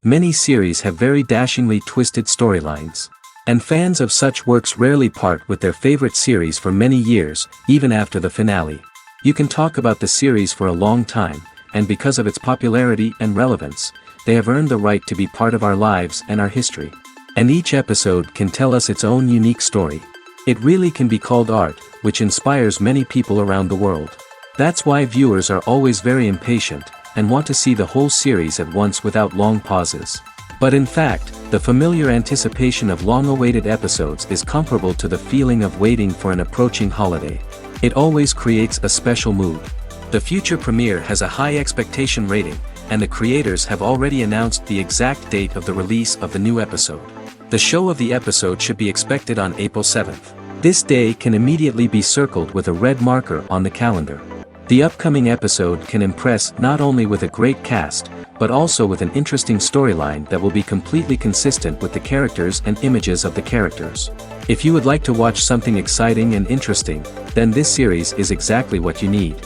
Many series have very dashingly twisted storylines. And fans of such works rarely part with their favorite series for many years, even after the finale. You can talk about the series for a long time, and because of its popularity and relevance, they have earned the right to be part of our lives and our history. And each episode can tell us its own unique story. It really can be called art, which inspires many people around the world. That's why viewers are always very impatient, and want to see the whole series at once without long pauses. But in fact, the familiar anticipation of long-awaited episodes is comparable to the feeling of waiting for an approaching holiday. It always creates a special mood. The future premiere has a high expectation rating, and the creators have already announced the exact date of the release of the new episode. The show of the episode should be expected on April 7th. This day can immediately be circled with a red marker on the calendar. The upcoming episode can impress not only with a great cast, but also with an interesting storyline that will be completely consistent with the characters and images of the characters. If you would like to watch something exciting and interesting, then this series is exactly what you need.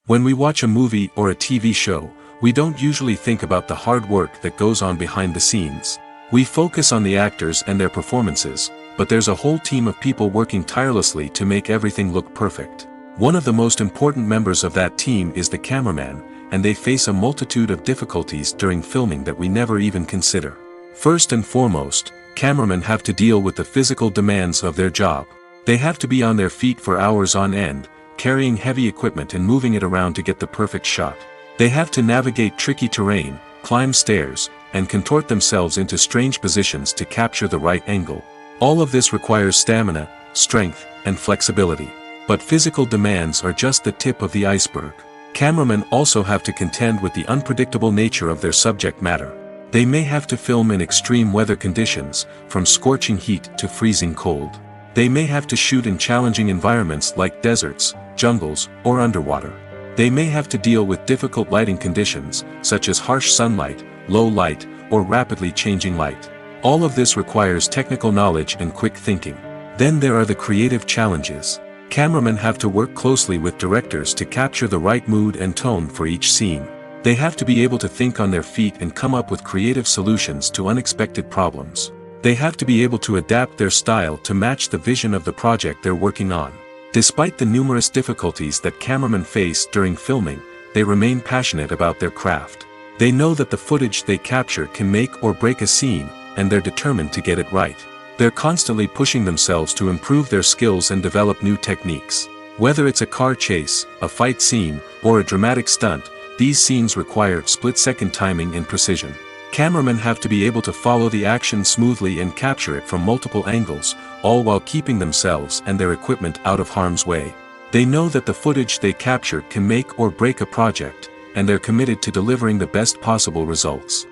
When we watch a movie or a TV show, we don't usually think about the hard work that goes on behind the scenes. We focus on the actors and their performances, but there's a whole team of people working tirelessly to make everything look perfect. One of the most important members of that team is the cameraman, and they face a multitude of difficulties during filming that we never even consider. First and foremost, cameramen have to deal with the physical demands of their job. They have to be on their feet for hours on end, carrying heavy equipment and moving it around to get the perfect shot. They have to navigate tricky terrain, climb stairs, and contort themselves into strange positions to capture the right angle. All of this requires stamina, strength, and flexibility. But physical demands are just the tip of the iceberg. Cameramen also have to contend with the unpredictable nature of their subject matter. They may have to film in extreme weather conditions, from scorching heat to freezing cold. They may have to shoot in challenging environments like deserts, jungles, or underwater. They may have to deal with difficult lighting conditions, such as harsh sunlight, low light, or rapidly changing light. All of this requires technical knowledge and quick thinking. Then there are the creative challenges. Cameramen have to work closely with directors to capture the right mood and tone for each scene. They have to be able to think on their feet and come up with creative solutions to unexpected problems. They have to be able to adapt their style to match the vision of the project they're working on. Despite the numerous difficulties that cameramen face during filming, they remain passionate about their craft. They know that the footage they capture can make or break a scene, and they're determined to get it right. They're constantly pushing themselves to improve their skills and develop new techniques. Whether it's a car chase, a fight scene, or a dramatic stunt, these scenes require split-second timing and precision. Cameramen have to be able to follow the action smoothly and capture it from multiple angles, all while keeping themselves and their equipment out of harm's way. They know that the footage they capture can make or break a project, and they're committed to delivering the best possible results.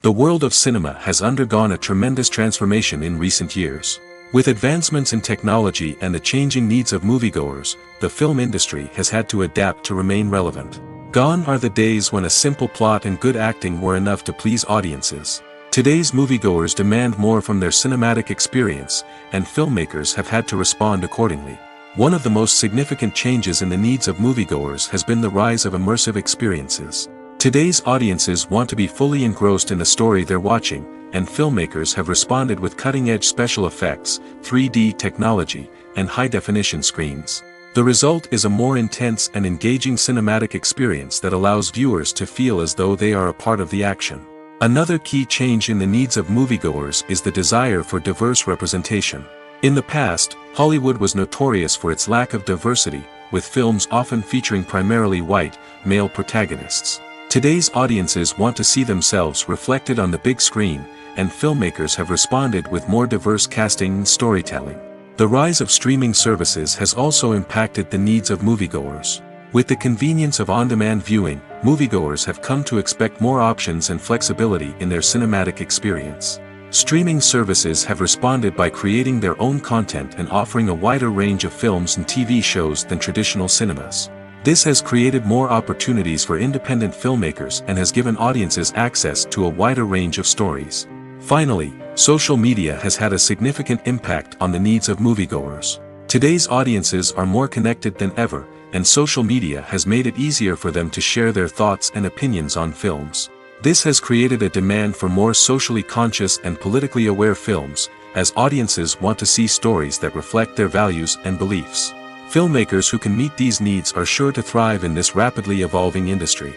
The world of cinema has undergone a tremendous transformation in recent years. With advancements in technology and the changing needs of moviegoers, the film industry has had to adapt to remain relevant. Gone are the days when a simple plot and good acting were enough to please audiences. Today's moviegoers demand more from their cinematic experience, and filmmakers have had to respond accordingly. One of the most significant changes in the needs of moviegoers has been the rise of immersive experiences. Today's audiences want to be fully engrossed in the story they're watching, and filmmakers have responded with cutting-edge special effects, 3D technology, and high-definition screens. The result is a more intense and engaging cinematic experience that allows viewers to feel as though they are a part of the action. Another key change in the needs of moviegoers is the desire for diverse representation. In the past, Hollywood was notorious for its lack of diversity, with films often featuring primarily white, male protagonists. Today's audiences want to see themselves reflected on the big screen, and filmmakers have responded with more diverse casting and storytelling. The rise of streaming services has also impacted the needs of moviegoers. With the convenience of on-demand viewing, moviegoers have come to expect more options and flexibility in their cinematic experience. Streaming services have responded by creating their own content and offering a wider range of films and TV shows than traditional cinemas. This has created more opportunities for independent filmmakers and has given audiences access to a wider range of stories. Finally, social media has had a significant impact on the needs of moviegoers. Today's audiences are more connected than ever, and social media has made it easier for them to share their thoughts and opinions on films. This has created a demand for more socially conscious and politically aware films, as audiences want to see stories that reflect their values and beliefs. Filmmakers who can meet these needs are sure to thrive in this rapidly evolving industry.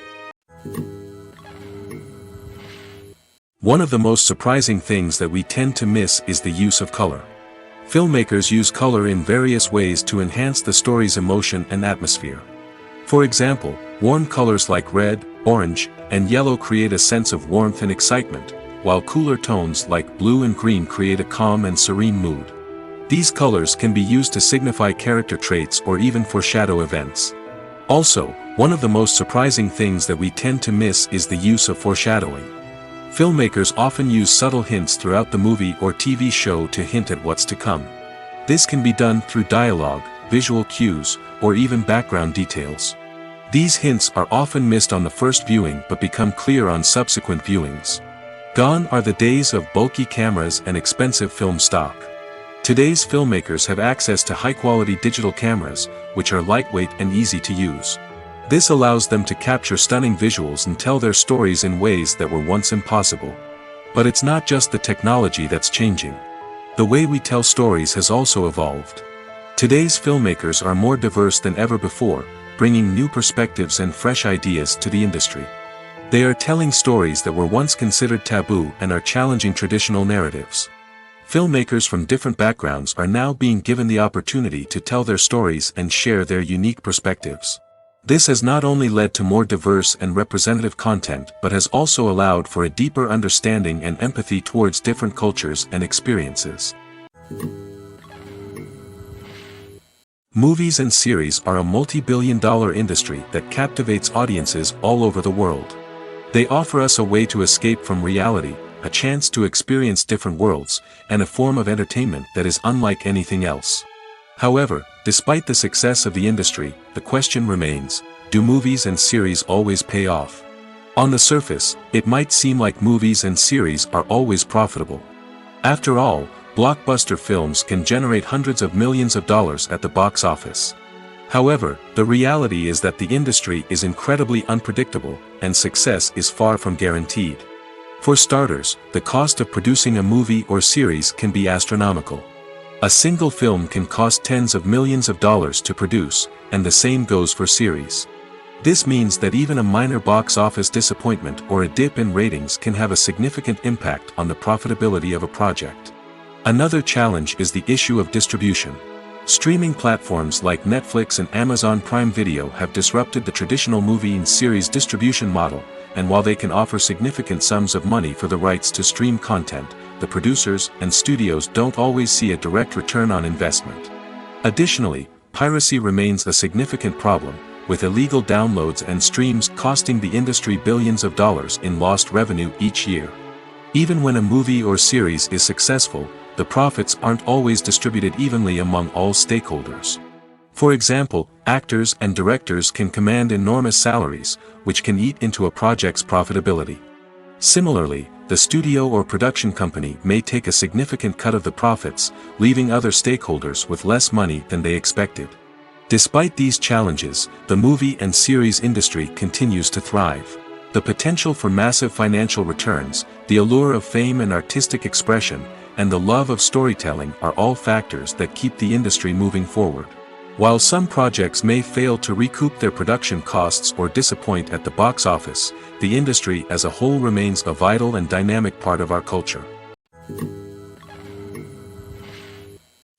One of the most surprising things that we tend to miss is the use of color. Filmmakers use color in various ways to enhance the story's emotion and atmosphere. For example, warm colors like red, orange, and yellow create a sense of warmth and excitement, while cooler tones like blue and green create a calm and serene mood. These colors can be used to signify character traits or even foreshadow events. Also, one of the most surprising things that we tend to miss is the use of foreshadowing. Filmmakers often use subtle hints throughout the movie or TV show to hint at what's to come. This can be done through dialogue, visual cues, or even background details. These hints are often missed on the first viewing but become clear on subsequent viewings. Gone are the days of bulky cameras and expensive film stock. Today's filmmakers have access to high-quality digital cameras, which are lightweight and easy to use. This allows them to capture stunning visuals and tell their stories in ways that were once impossible. But it's not just the technology that's changing. The way we tell stories has also evolved. Today's filmmakers are more diverse than ever before, bringing new perspectives and fresh ideas to the industry. They are telling stories that were once considered taboo and are challenging traditional narratives. Filmmakers from different backgrounds are now being given the opportunity to tell their stories and share their unique perspectives. This has not only led to more diverse and representative content but has also allowed for a deeper understanding and empathy towards different cultures and experiences. Movies and series are a multi-billion-dollar industry that captivates audiences all over the world. They offer us a way to escape from reality, a chance to experience different worlds, and a form of entertainment that is unlike anything else. However, despite the success of the industry, the question remains, do movies and series always pay off? On the surface, it might seem like movies and series are always profitable. After all, blockbuster films can generate hundreds of millions of dollars at the box office. However, the reality is that the industry is incredibly unpredictable, and success is far from guaranteed. For starters, the cost of producing a movie or series can be astronomical. A single film can cost tens of millions of dollars to produce, and the same goes for series. This means that even a minor box office disappointment or a dip in ratings can have a significant impact on the profitability of a project. Another challenge is the issue of distribution. Streaming platforms like Netflix and Amazon Prime Video have disrupted the traditional movie and series distribution model, and while they can offer significant sums of money for the rights to stream content, the producers and studios don't always see a direct return on investment. Additionally, piracy remains a significant problem, with illegal downloads and streams costing the industry billions of dollars in lost revenue each year. Even when a movie or series is successful, the profits aren't always distributed evenly among all stakeholders. For example, actors and directors can command enormous salaries, which can eat into a project's profitability. Similarly, the studio or production company may take a significant cut of the profits, leaving other stakeholders with less money than they expected. Despite these challenges, the movie and series industry continues to thrive. The potential for massive financial returns, the allure of fame and artistic expression, and the love of storytelling are all factors that keep the industry moving forward. While some projects may fail to recoup their production costs or disappoint at the box office, the industry as a whole remains a vital and dynamic part of our culture.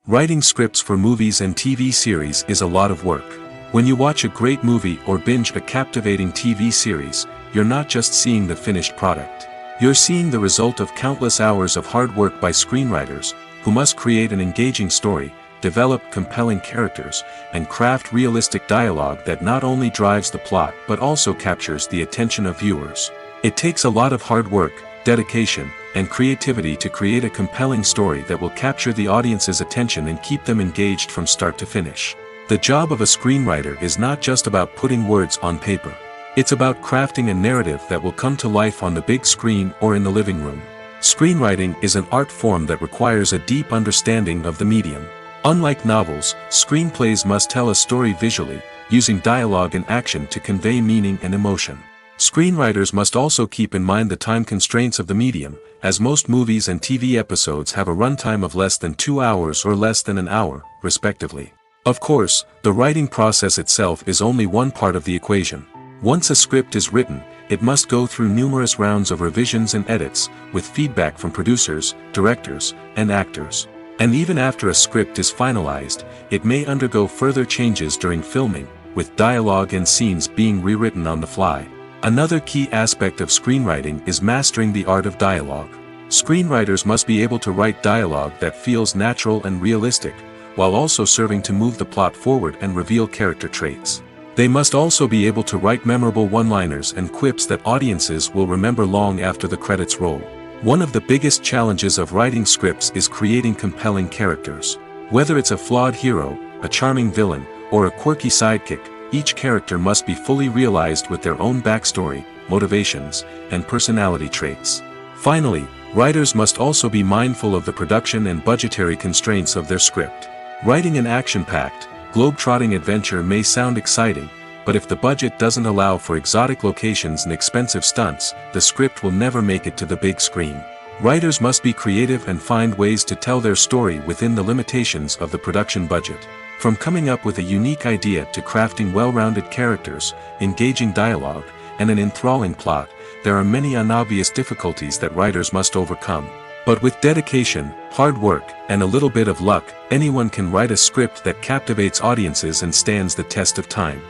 Writing scripts for movies and TV series is a lot of work. When you watch a great movie or binge a captivating TV series, you're not just seeing the finished product. You're seeing the result of countless hours of hard work by screenwriters, who must create an engaging story, develop compelling characters, and craft realistic dialogue that not only drives the plot but also captures the attention of viewers. It takes a lot of hard work, dedication, and creativity to create a compelling story that will capture the audience's attention and keep them engaged from start to finish. The job of a screenwriter is not just about putting words on paper. It's about crafting a narrative that will come to life on the big screen or in the living room. Screenwriting is an art form that requires a deep understanding of the medium. Unlike novels, screenplays must tell a story visually, using dialogue and action to convey meaning and emotion. Screenwriters must also keep in mind the time constraints of the medium, as most movies and TV episodes have a runtime of less than 2 hours or less than an hour, respectively. Of course, the writing process itself is only one part of the equation. Once a script is written, it must go through numerous rounds of revisions and edits, with feedback from producers, directors, and actors. And even after a script is finalized, it may undergo further changes during filming, with dialogue and scenes being rewritten on the fly. Another key aspect of screenwriting is mastering the art of dialogue. Screenwriters must be able to write dialogue that feels natural and realistic, while also serving to move the plot forward and reveal character traits. They must also be able to write memorable one-liners and quips that audiences will remember long after the credits roll. One of the biggest challenges of writing scripts is creating compelling characters. Whether it's a flawed hero, a charming villain, or a quirky sidekick, each character must be fully realized with their own backstory, motivations, and personality traits. Finally, writers must also be mindful of the production and budgetary constraints of their script. Writing an action-packed, globe-trotting adventure may sound exciting, but if the budget doesn't allow for exotic locations and expensive stunts, the script will never make it to the big screen. Writers must be creative and find ways to tell their story within the limitations of the production budget. From coming up with a unique idea to crafting well-rounded characters, engaging dialogue, and an enthralling plot, there are many unobvious difficulties that writers must overcome. But with dedication, hard work, and a little bit of luck, anyone can write a script that captivates audiences and stands the test of time.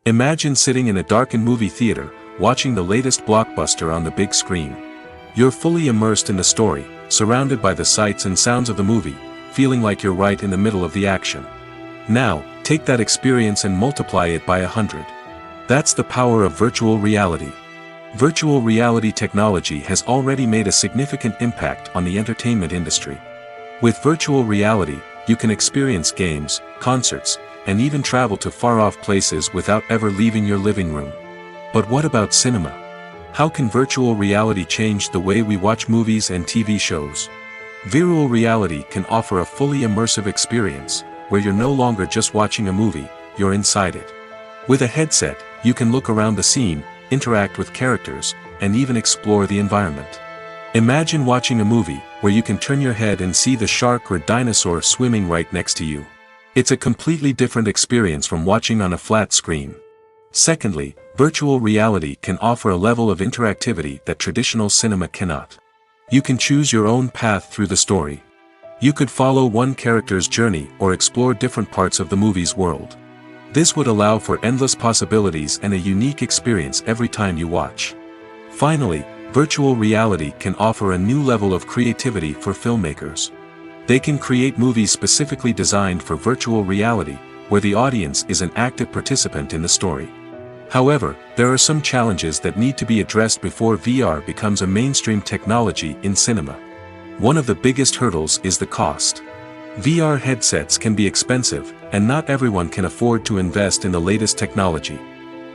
Imagine sitting in a darkened movie theater, watching the latest blockbuster on the big screen. You're fully immersed in the story, surrounded by the sights and sounds of the movie, feeling like you're right in the middle of the action. Now, take that experience and multiply it by 100. That's the power of virtual reality. Virtual reality technology has already made a significant impact on the entertainment industry. With virtual reality, you can experience games, concerts, and even travel to far-off places without ever leaving your living room. But what about cinema? How can virtual reality change the way we watch movies and TV shows? Virtual reality can offer a fully immersive experience, where you're no longer just watching a movie, you're inside it. With a headset, you can look around the scene, interact with characters, and even explore the environment. Imagine watching a movie, where you can turn your head and see the shark or dinosaur swimming right next to you. It's a completely different experience from watching on a flat screen. Secondly, virtual reality can offer a level of interactivity that traditional cinema cannot. You can choose your own path through the story. You could follow one character's journey or explore different parts of the movie's world. This would allow for endless possibilities and a unique experience every time you watch. Finally, virtual reality can offer a new level of creativity for filmmakers. They can create movies specifically designed for virtual reality, where the audience is an active participant in the story. However, there are some challenges that need to be addressed before VR becomes a mainstream technology in cinema. One of the biggest hurdles is the cost. VR headsets can be expensive, and not everyone can afford to invest in the latest technology.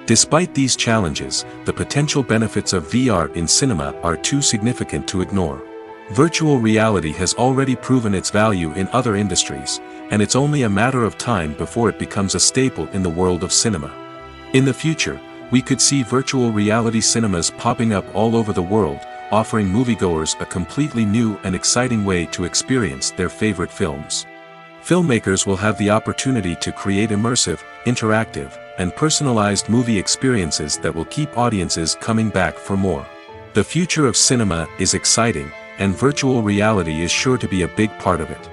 Despite these challenges, the potential benefits of VR in cinema are too significant to ignore. Virtual reality has already proven its value in other industries, and it's only a matter of time before it becomes a staple in the world of cinema. In the future, we could see virtual reality cinemas popping up all over the world, offering moviegoers a completely new and exciting way to experience their favorite films. Filmmakers will have the opportunity to create immersive, interactive, and personalized movie experiences that will keep audiences coming back for more. The future of cinema is exciting, and virtual reality is sure to be a big part of it.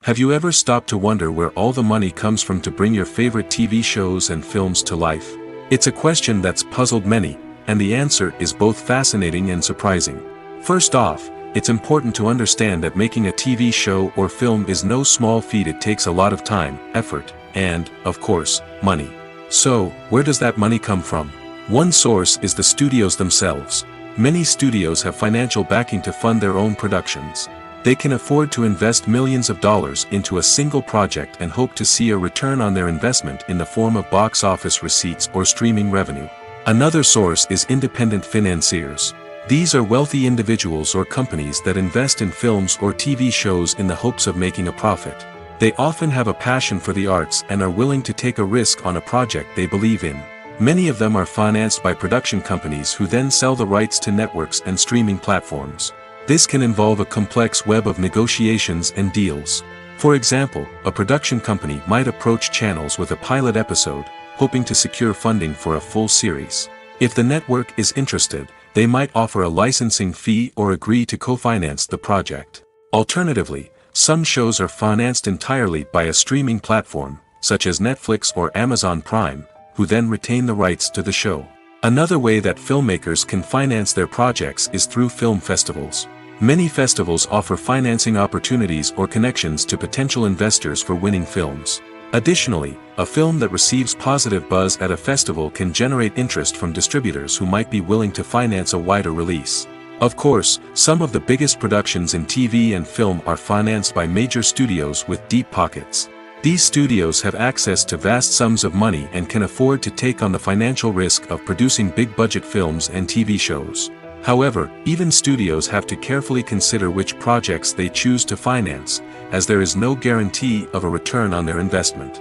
Have you ever stopped to wonder where all the money comes from to bring your favorite TV shows and films to life? It's a question that's puzzled many, and the answer is both fascinating and surprising. First off, it's important to understand that making a TV show or film is no small feat. It takes a lot of time, effort, and, of course, money. So, where does that money come from? One source is the studios themselves. Many studios have financial backing to fund their own productions. They can afford to invest millions of dollars into a single project and hope to see a return on their investment in the form of box office receipts or streaming revenue. Another source is independent financiers. These are wealthy individuals or companies that invest in films or TV shows in the hopes of making a profit. They often have a passion for the arts and are willing to take a risk on a project they believe in. Many of them are financed by production companies who then sell the rights to networks and streaming platforms. This can involve a complex web of negotiations and deals. For example, a production company might approach channels with a pilot episode, hoping to secure funding for a full series. If the network is interested, they might offer a licensing fee or agree to co-finance the project. Alternatively, some shows are financed entirely by a streaming platform, such as Netflix or Amazon Prime, who then retain the rights to the show. Another way that filmmakers can finance their projects is through film festivals. Many festivals offer financing opportunities or connections to potential investors for winning films. Additionally, a film that receives positive buzz at a festival can generate interest from distributors who might be willing to finance a wider release. Of course, some of the biggest productions in TV and film are financed by major studios with deep pockets. These studios have access to vast sums of money and can afford to take on the financial risk of producing big-budget films and TV shows. However, even studios have to carefully consider which projects they choose to finance, as there is no guarantee of a return on their investment.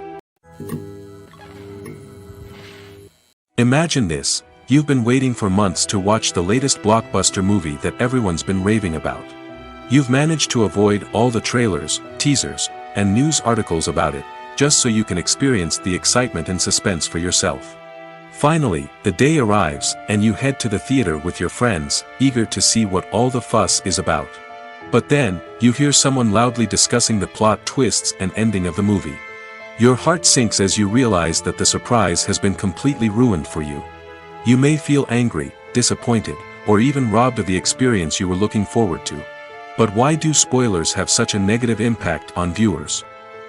Imagine this: you've been waiting for months to watch the latest blockbuster movie that everyone's been raving about. You've managed to avoid all the trailers, teasers, and news articles about it, just so you can experience the excitement and suspense for yourself. Finally, the day arrives, and you head to the theater with your friends, eager to see what all the fuss is about. But then, you hear someone loudly discussing the plot twists and ending of the movie. Your heart sinks as you realize that the surprise has been completely ruined for you. You may feel angry, disappointed, or even robbed of the experience you were looking forward to. But why do spoilers have such a negative impact on viewers?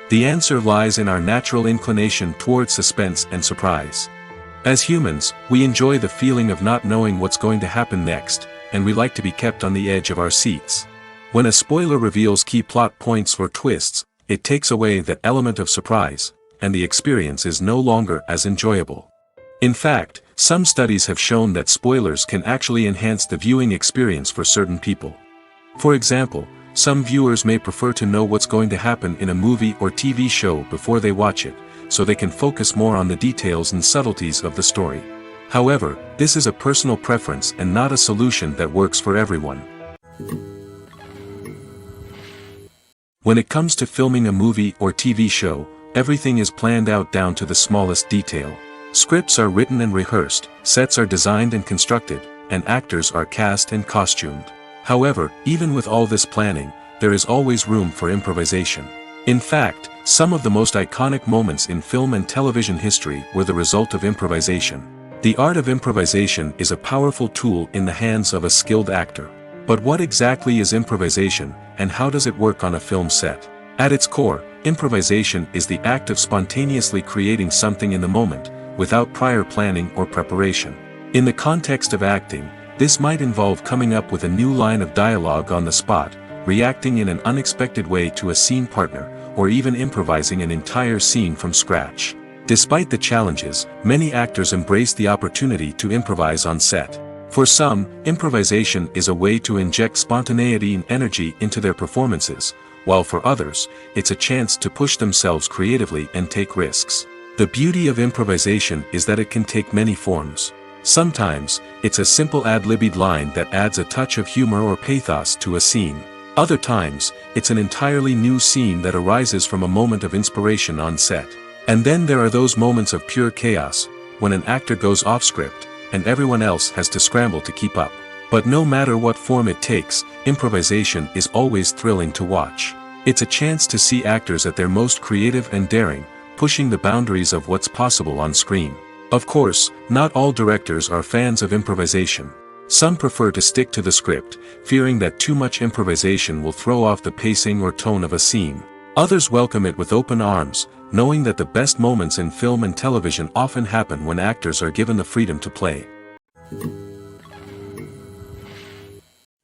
The answer lies in our natural inclination towards suspense and surprise. As humans, we enjoy the feeling of not knowing what's going to happen next, and we like to be kept on the edge of our seats. When a spoiler reveals key plot points or twists, it takes away that element of surprise, and the experience is no longer as enjoyable. In fact, some studies have shown that spoilers can actually enhance the viewing experience for certain people. For example, some viewers may prefer to know what's going to happen in a movie or TV show before they watch it, so they can focus more on the details and subtleties of the story. However, this is a personal preference and not a solution that works for everyone. When it comes to filming a movie or TV show, everything is planned out down to the smallest detail. Scripts are written and rehearsed, sets are designed and constructed, and actors are cast and costumed. However, even with all this planning, there is always room for improvisation. In fact, some of the most iconic moments in film and television history were the result of improvisation. The art of improvisation is a powerful tool in the hands of a skilled actor. But what exactly is improvisation, and how does it work on a film set? At its core, improvisation is the act of spontaneously creating something in the moment, without prior planning or preparation. In the context of acting, this might involve coming up with a new line of dialogue on the spot, reacting in an unexpected way to a scene partner, or even improvising an entire scene from scratch. Despite the challenges, many actors embrace the opportunity to improvise on set. For some, improvisation is a way to inject spontaneity and energy into their performances, while for others, it's a chance to push themselves creatively and take risks. The beauty of improvisation is that it can take many forms. Sometimes, it's a simple ad-libbed line that adds a touch of humor or pathos to a scene. Other times, it's an entirely new scene that arises from a moment of inspiration on set. And then there are those moments of pure chaos, when an actor goes off script, and everyone else has to scramble to keep up. But no matter what form it takes, improvisation is always thrilling to watch. It's a chance to see actors at their most creative and daring, pushing the boundaries of what's possible on screen. Of course, not all directors are fans of improvisation. Some prefer to stick to the script, fearing that too much improvisation will throw off the pacing or tone of a scene. Others welcome it with open arms, knowing that the best moments in film and television often happen when actors are given the freedom to play.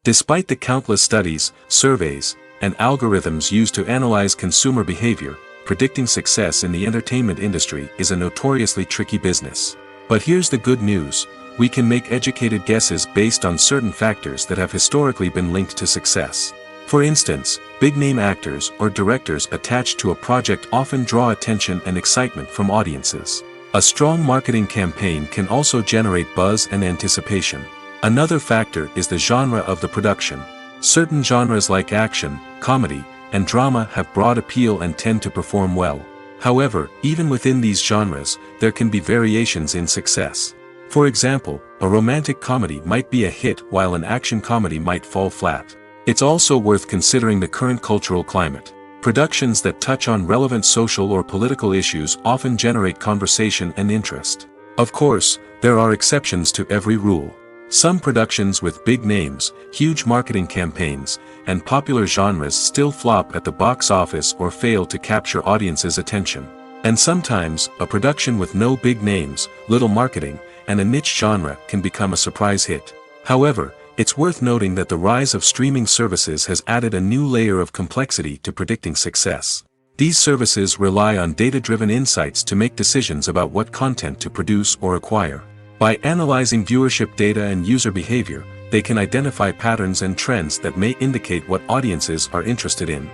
Despite the countless studies, surveys, and algorithms used to analyze consumer behavior, predicting success in the entertainment industry is a notoriously tricky business. But here's the good news: we can make educated guesses based on certain factors that have historically been linked to success. For instance, big-name actors or directors attached to a project often draw attention and excitement from audiences. A strong marketing campaign can also generate buzz and anticipation. Another factor is the genre of the production. Certain genres like action, comedy, and drama have broad appeal and tend to perform well. However, even within these genres, there can be variations in success. For example, a romantic comedy might be a hit while an action comedy might fall flat. It's also worth considering the current cultural climate. Productions that touch on relevant social or political issues often generate conversation and interest. Of course, there are exceptions to every rule. Some productions with big names, huge marketing campaigns, and popular genres still flop at the box office or fail to capture audiences' attention. And sometimes, a production with no big names, little marketing, and a niche genre can become a surprise hit. However, it's worth noting that the rise of streaming services has added a new layer of complexity to predicting success. These services rely on data-driven insights to make decisions about what content to produce or acquire. By analyzing viewership data and user behavior, they can identify patterns and trends that may indicate what audiences are interested in.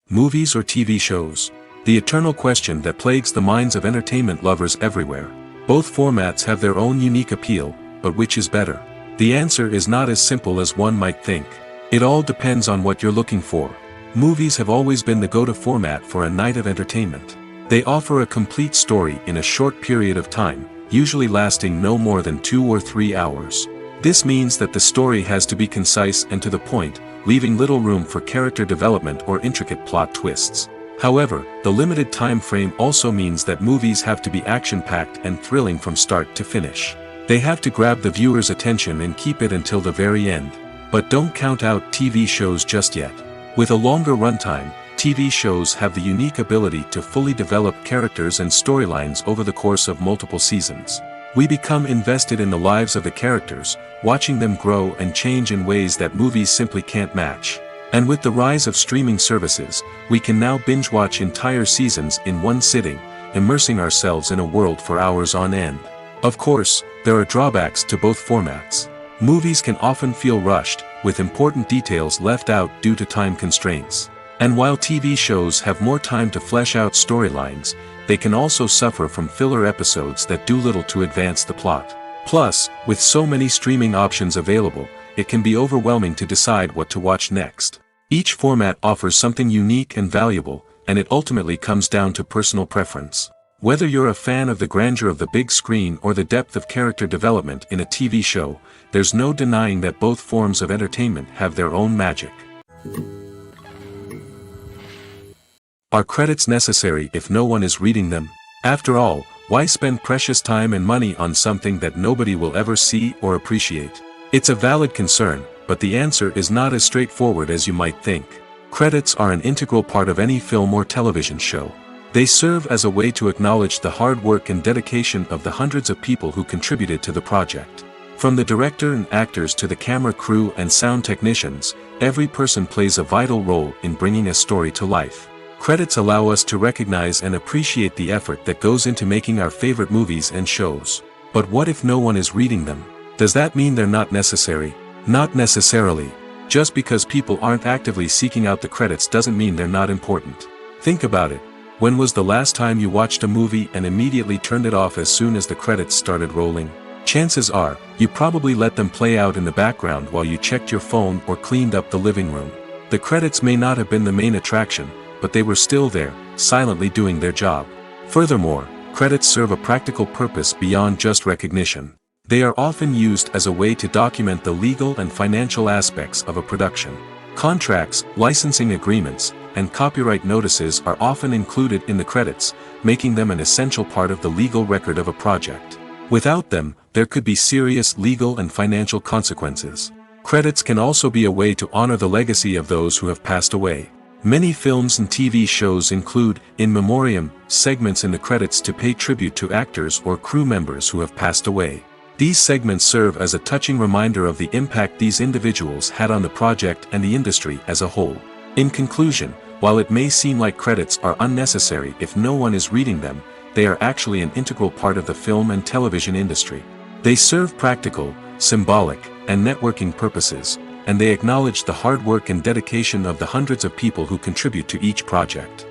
Movies or TV shows? The eternal question that plagues the minds of entertainment lovers everywhere. Both formats have their own unique appeal, but which is better? The answer is not as simple as one might think. It all depends on what you're looking for. Movies have always been the go-to format for a night of entertainment. They offer a complete story in a short period of time, usually lasting no more than 2 or 3 hours. This means that the story has to be concise and to the point, leaving little room for character development or intricate plot twists. However, the limited time frame also means that movies have to be action-packed and thrilling from start to finish. They have to grab the viewer's attention and keep it until the very end. But don't count out TV shows just yet. With a longer runtime, TV shows have the unique ability to fully develop characters and storylines over the course of multiple seasons. We become invested in the lives of the characters, watching them grow and change in ways that movies simply can't match. And with the rise of streaming services, we can now binge-watch entire seasons in one sitting, immersing ourselves in a world for hours on end. Of course, there are drawbacks to both formats. Movies can often feel rushed, with important details left out due to time constraints. And while TV shows have more time to flesh out storylines, they can also suffer from filler episodes that do little to advance the plot. Plus, with so many streaming options available, it can be overwhelming to decide what to watch next. Each format offers something unique and valuable, and it ultimately comes down to personal preference. Whether you're a fan of the grandeur of the big screen or the depth of character development in a TV show, there's no denying that both forms of entertainment have their own magic. Are credits necessary if no one is reading them? After all, why spend precious time and money on something that nobody will ever see or appreciate? It's a valid concern, but the answer is not as straightforward as you might think. Credits are an integral part of any film or television show. They serve as a way to acknowledge the hard work and dedication of the hundreds of people who contributed to the project. From the director and actors to the camera crew and sound technicians, every person plays a vital role in bringing a story to life. Credits allow us to recognize and appreciate the effort that goes into making our favorite movies and shows. But what if no one is reading them? Does that mean they're not necessary? Not necessarily. Just because people aren't actively seeking out the credits doesn't mean they're not important. Think about it. When was the last time you watched a movie and immediately turned it off as soon as the credits started rolling? Chances are, you probably let them play out in the background while you checked your phone or cleaned up the living room. The credits may not have been the main attraction, but they were still there, silently doing their job. Furthermore, credits serve a practical purpose beyond just recognition. They are often used as a way to document the legal and financial aspects of a production. Contracts, licensing agreements, and copyright notices are often included in the credits, making them an essential part of the legal record of a project. Without them, there could be serious legal and financial consequences. Credits can also be a way to honor the legacy of those who have passed away. Many films and TV shows include, in memoriam, segments in the credits to pay tribute to actors or crew members who have passed away. These segments serve as a touching reminder of the impact these individuals had on the project and the industry as a whole. In conclusion, while it may seem like credits are unnecessary if no one is reading them, they are actually an integral part of the film and television industry. They serve practical, symbolic, and networking purposes, and they acknowledge the hard work and dedication of the hundreds of people who contribute to each project.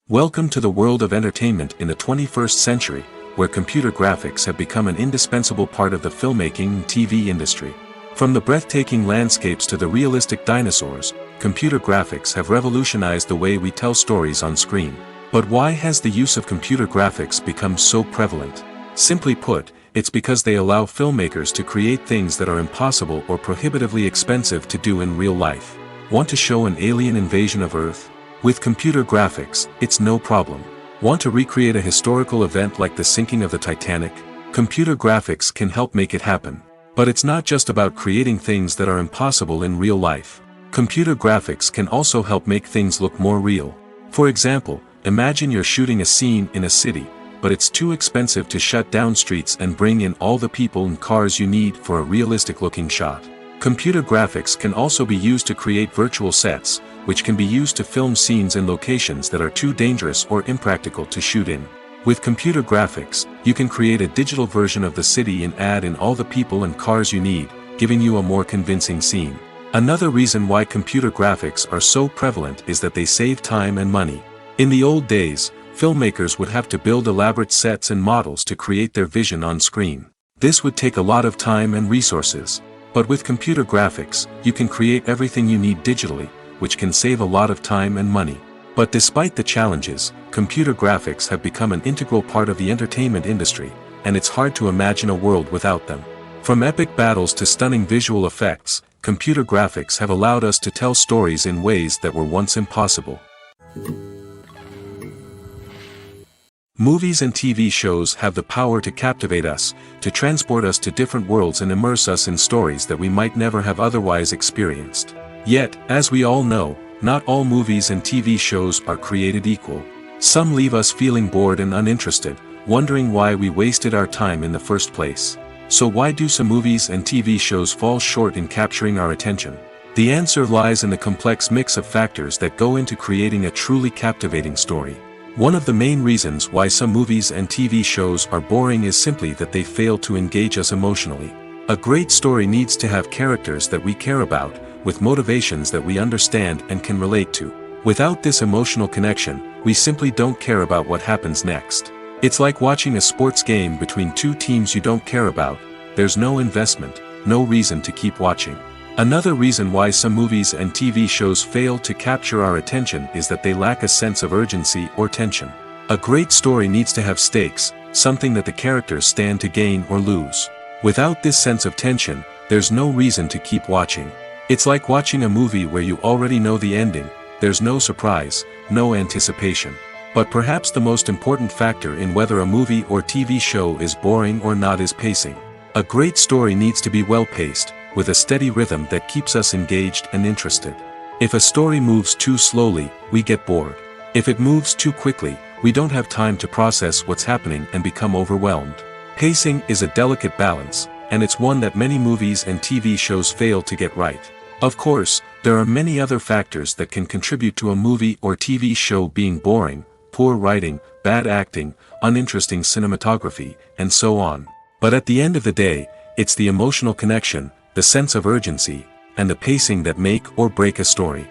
Welcome to the world of entertainment in the 21st century, where computer graphics have become an indispensable part of the filmmaking and TV industry. From the breathtaking landscapes to the realistic dinosaurs, computer graphics have revolutionized the way we tell stories on screen. But why has the use of computer graphics become so prevalent? Simply put, it's because they allow filmmakers to create things that are impossible or prohibitively expensive to do in real life. Want to show an alien invasion of Earth? With computer graphics, it's no problem. Want to recreate a historical event like the sinking of the Titanic? Computer graphics can help make it happen. But it's not just about creating things that are impossible in real life. Computer graphics can also help make things look more real. For example, imagine you're shooting a scene in a city, but it's too expensive to shut down streets and bring in all the people and cars you need for a realistic-looking shot. Computer graphics can also be used to create virtual sets, which can be used to film scenes in locations that are too dangerous or impractical to shoot in. With computer graphics, you can create a digital version of the city and add in all the people and cars you need, giving you a more convincing scene. Another reason why computer graphics are so prevalent is that they save time and money. In the old days, filmmakers would have to build elaborate sets and models to create their vision on screen. This would take a lot of time and resources. But with computer graphics, you can create everything you need digitally, which can save a lot of time and money. But despite the challenges, computer graphics have become an integral part of the entertainment industry, and it's hard to imagine a world without them. From epic battles to stunning visual effects, computer graphics have allowed us to tell stories in ways that were once impossible. Movies and TV shows have the power to captivate us, to transport us to different worlds and immerse us in stories that we might never have otherwise experienced. Yet, as we all know, not all movies and TV shows are created equal. Some leave us feeling bored and uninterested, wondering why we wasted our time in the first place. So why do some movies and TV shows fall short in capturing our attention? The answer lies in the complex mix of factors that go into creating a truly captivating story. One of the main reasons why some movies and TV shows are boring is simply that they fail to engage us emotionally. A great story needs to have characters that we care about, with motivations that we understand and can relate to. Without this emotional connection, we simply don't care about what happens next. It's like watching a sports game between two teams you don't care about. There's no investment, no reason to keep watching. Another reason why some movies and TV shows fail to capture our attention is that they lack a sense of urgency or tension. A great story needs to have stakes, something that the characters stand to gain or lose. Without this sense of tension, there's no reason to keep watching. It's like watching a movie where you already know the ending, there's no surprise, no anticipation. But perhaps the most important factor in whether a movie or TV show is boring or not is pacing. A great story needs to be well-paced, with a steady rhythm that keeps us engaged and interested. If a story moves too slowly, we get bored. If it moves too quickly, we don't have time to process what's happening and become overwhelmed. Pacing is a delicate balance, and it's one that many movies and TV shows fail to get right. Of course, there are many other factors that can contribute to a movie or TV show being boring: poor writing, bad acting, uninteresting cinematography, and so on. But at the end of the day, it's the emotional connection, the sense of urgency, and the pacing that make or break a story.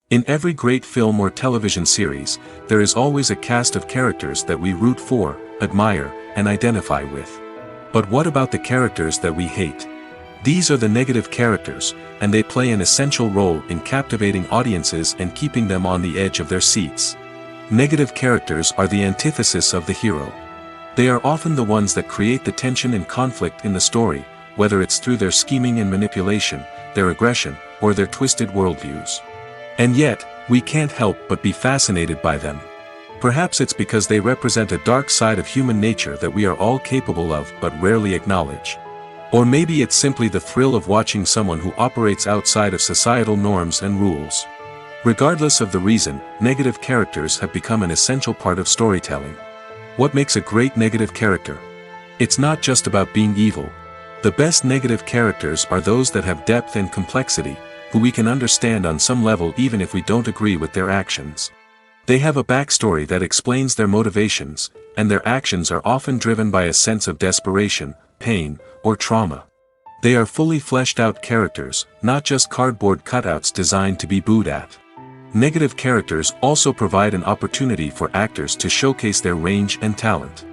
In every great film or television series, there is always a cast of characters that we root for, admire, and identify with. But what about the characters that we hate? These are the negative characters, and they play an essential role in captivating audiences and keeping them on the edge of their seats. Negative characters are the antithesis of the hero. They are often the ones that create the tension and conflict in the story, whether it's through their scheming and manipulation, their aggression, or their twisted worldviews. And yet, we can't help but be fascinated by them. Perhaps it's because they represent a dark side of human nature that we are all capable of but rarely acknowledge. Or maybe it's simply the thrill of watching someone who operates outside of societal norms and rules. Regardless of the reason, negative characters have become an essential part of storytelling. What makes a great negative character? It's not just about being evil. The best negative characters are those that have depth and complexity, who we can understand on some level even if we don't agree with their actions. They have a backstory that explains their motivations, and their actions are often driven by a sense of desperation, pain, or trauma. They are fully fleshed out characters, not just cardboard cutouts designed to be booed at. Negative characters also provide an opportunity for actors to showcase their range and talent.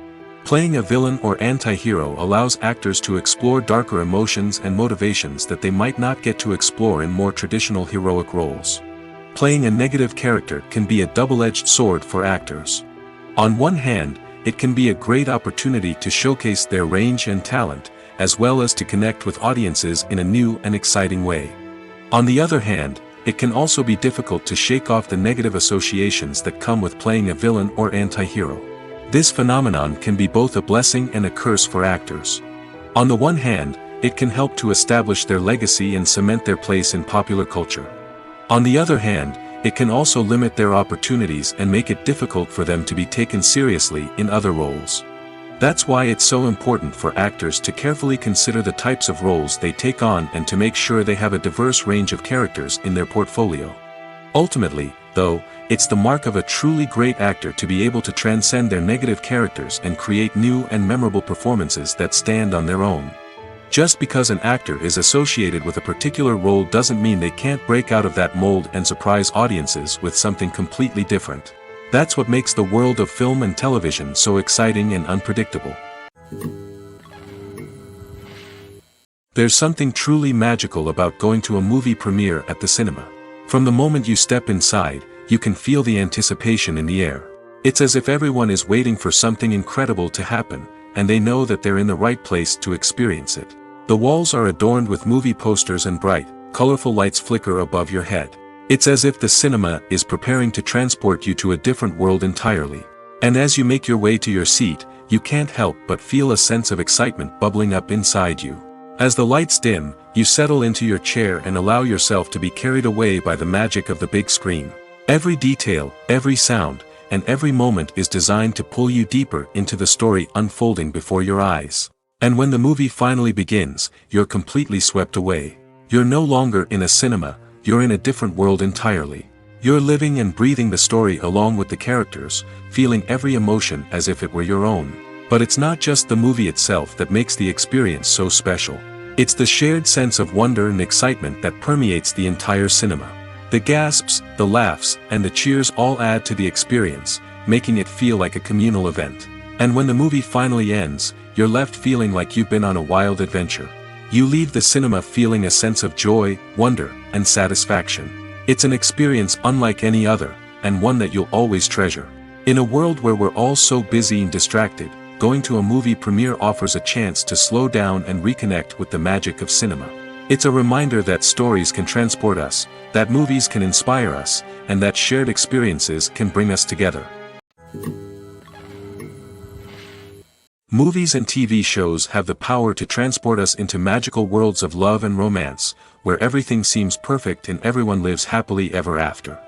Playing a villain or anti-hero allows actors to explore darker emotions and motivations that they might not get to explore in more traditional heroic roles. Playing a negative character can be a double-edged sword for actors. On one hand, it can be a great opportunity to showcase their range and talent, as well as to connect with audiences in a new and exciting way. On the other hand, it can also be difficult to shake off the negative associations that come with playing a villain or anti-hero. This phenomenon can be both a blessing and a curse for actors. On the one hand, it can help to establish their legacy and cement their place in popular culture. On the other hand, it can also limit their opportunities and make it difficult for them to be taken seriously in other roles. That's why it's so important for actors to carefully consider the types of roles they take on and to make sure they have a diverse range of characters in their portfolio. Ultimately, though, it's the mark of a truly great actor to be able to transcend their negative characters and create new and memorable performances that stand on their own. Just because an actor is associated with a particular role doesn't mean they can't break out of that mold and surprise audiences with something completely different. That's what makes the world of film and television so exciting and unpredictable. There's something truly magical about going to a movie premiere at the cinema. From the moment you step inside, you can feel the anticipation in the air. It's as if everyone is waiting for something incredible to happen, and they know that they're in the right place to experience it. The walls are adorned with movie posters and bright, colorful lights flicker above your head. It's as if the cinema is preparing to transport you to a different world entirely. And as you make your way to your seat, you can't help but feel a sense of excitement bubbling up inside you. As the lights dim, you settle into your chair and allow yourself to be carried away by the magic of the big screen. Every detail, every sound, and every moment is designed to pull you deeper into the story unfolding before your eyes. And when the movie finally begins, you're completely swept away. You're no longer in a cinema, you're in a different world entirely. You're living and breathing the story along with the characters, feeling every emotion as if it were your own. But it's not just the movie itself that makes the experience so special. It's the shared sense of wonder and excitement that permeates the entire cinema. The gasps, the laughs, and the cheers all add to the experience, making it feel like a communal event. And when the movie finally ends, you're left feeling like you've been on a wild adventure. You leave the cinema feeling a sense of joy, wonder, and satisfaction. It's an experience unlike any other, and one that you'll always treasure. In a world where we're all so busy and distracted, going to a movie premiere offers a chance to slow down and reconnect with the magic of cinema. It's a reminder that stories can transport us, that movies can inspire us, and that shared experiences can bring us together. Movies and TV shows have the power to transport us into magical worlds of love and romance, where everything seems perfect and everyone lives happily ever after.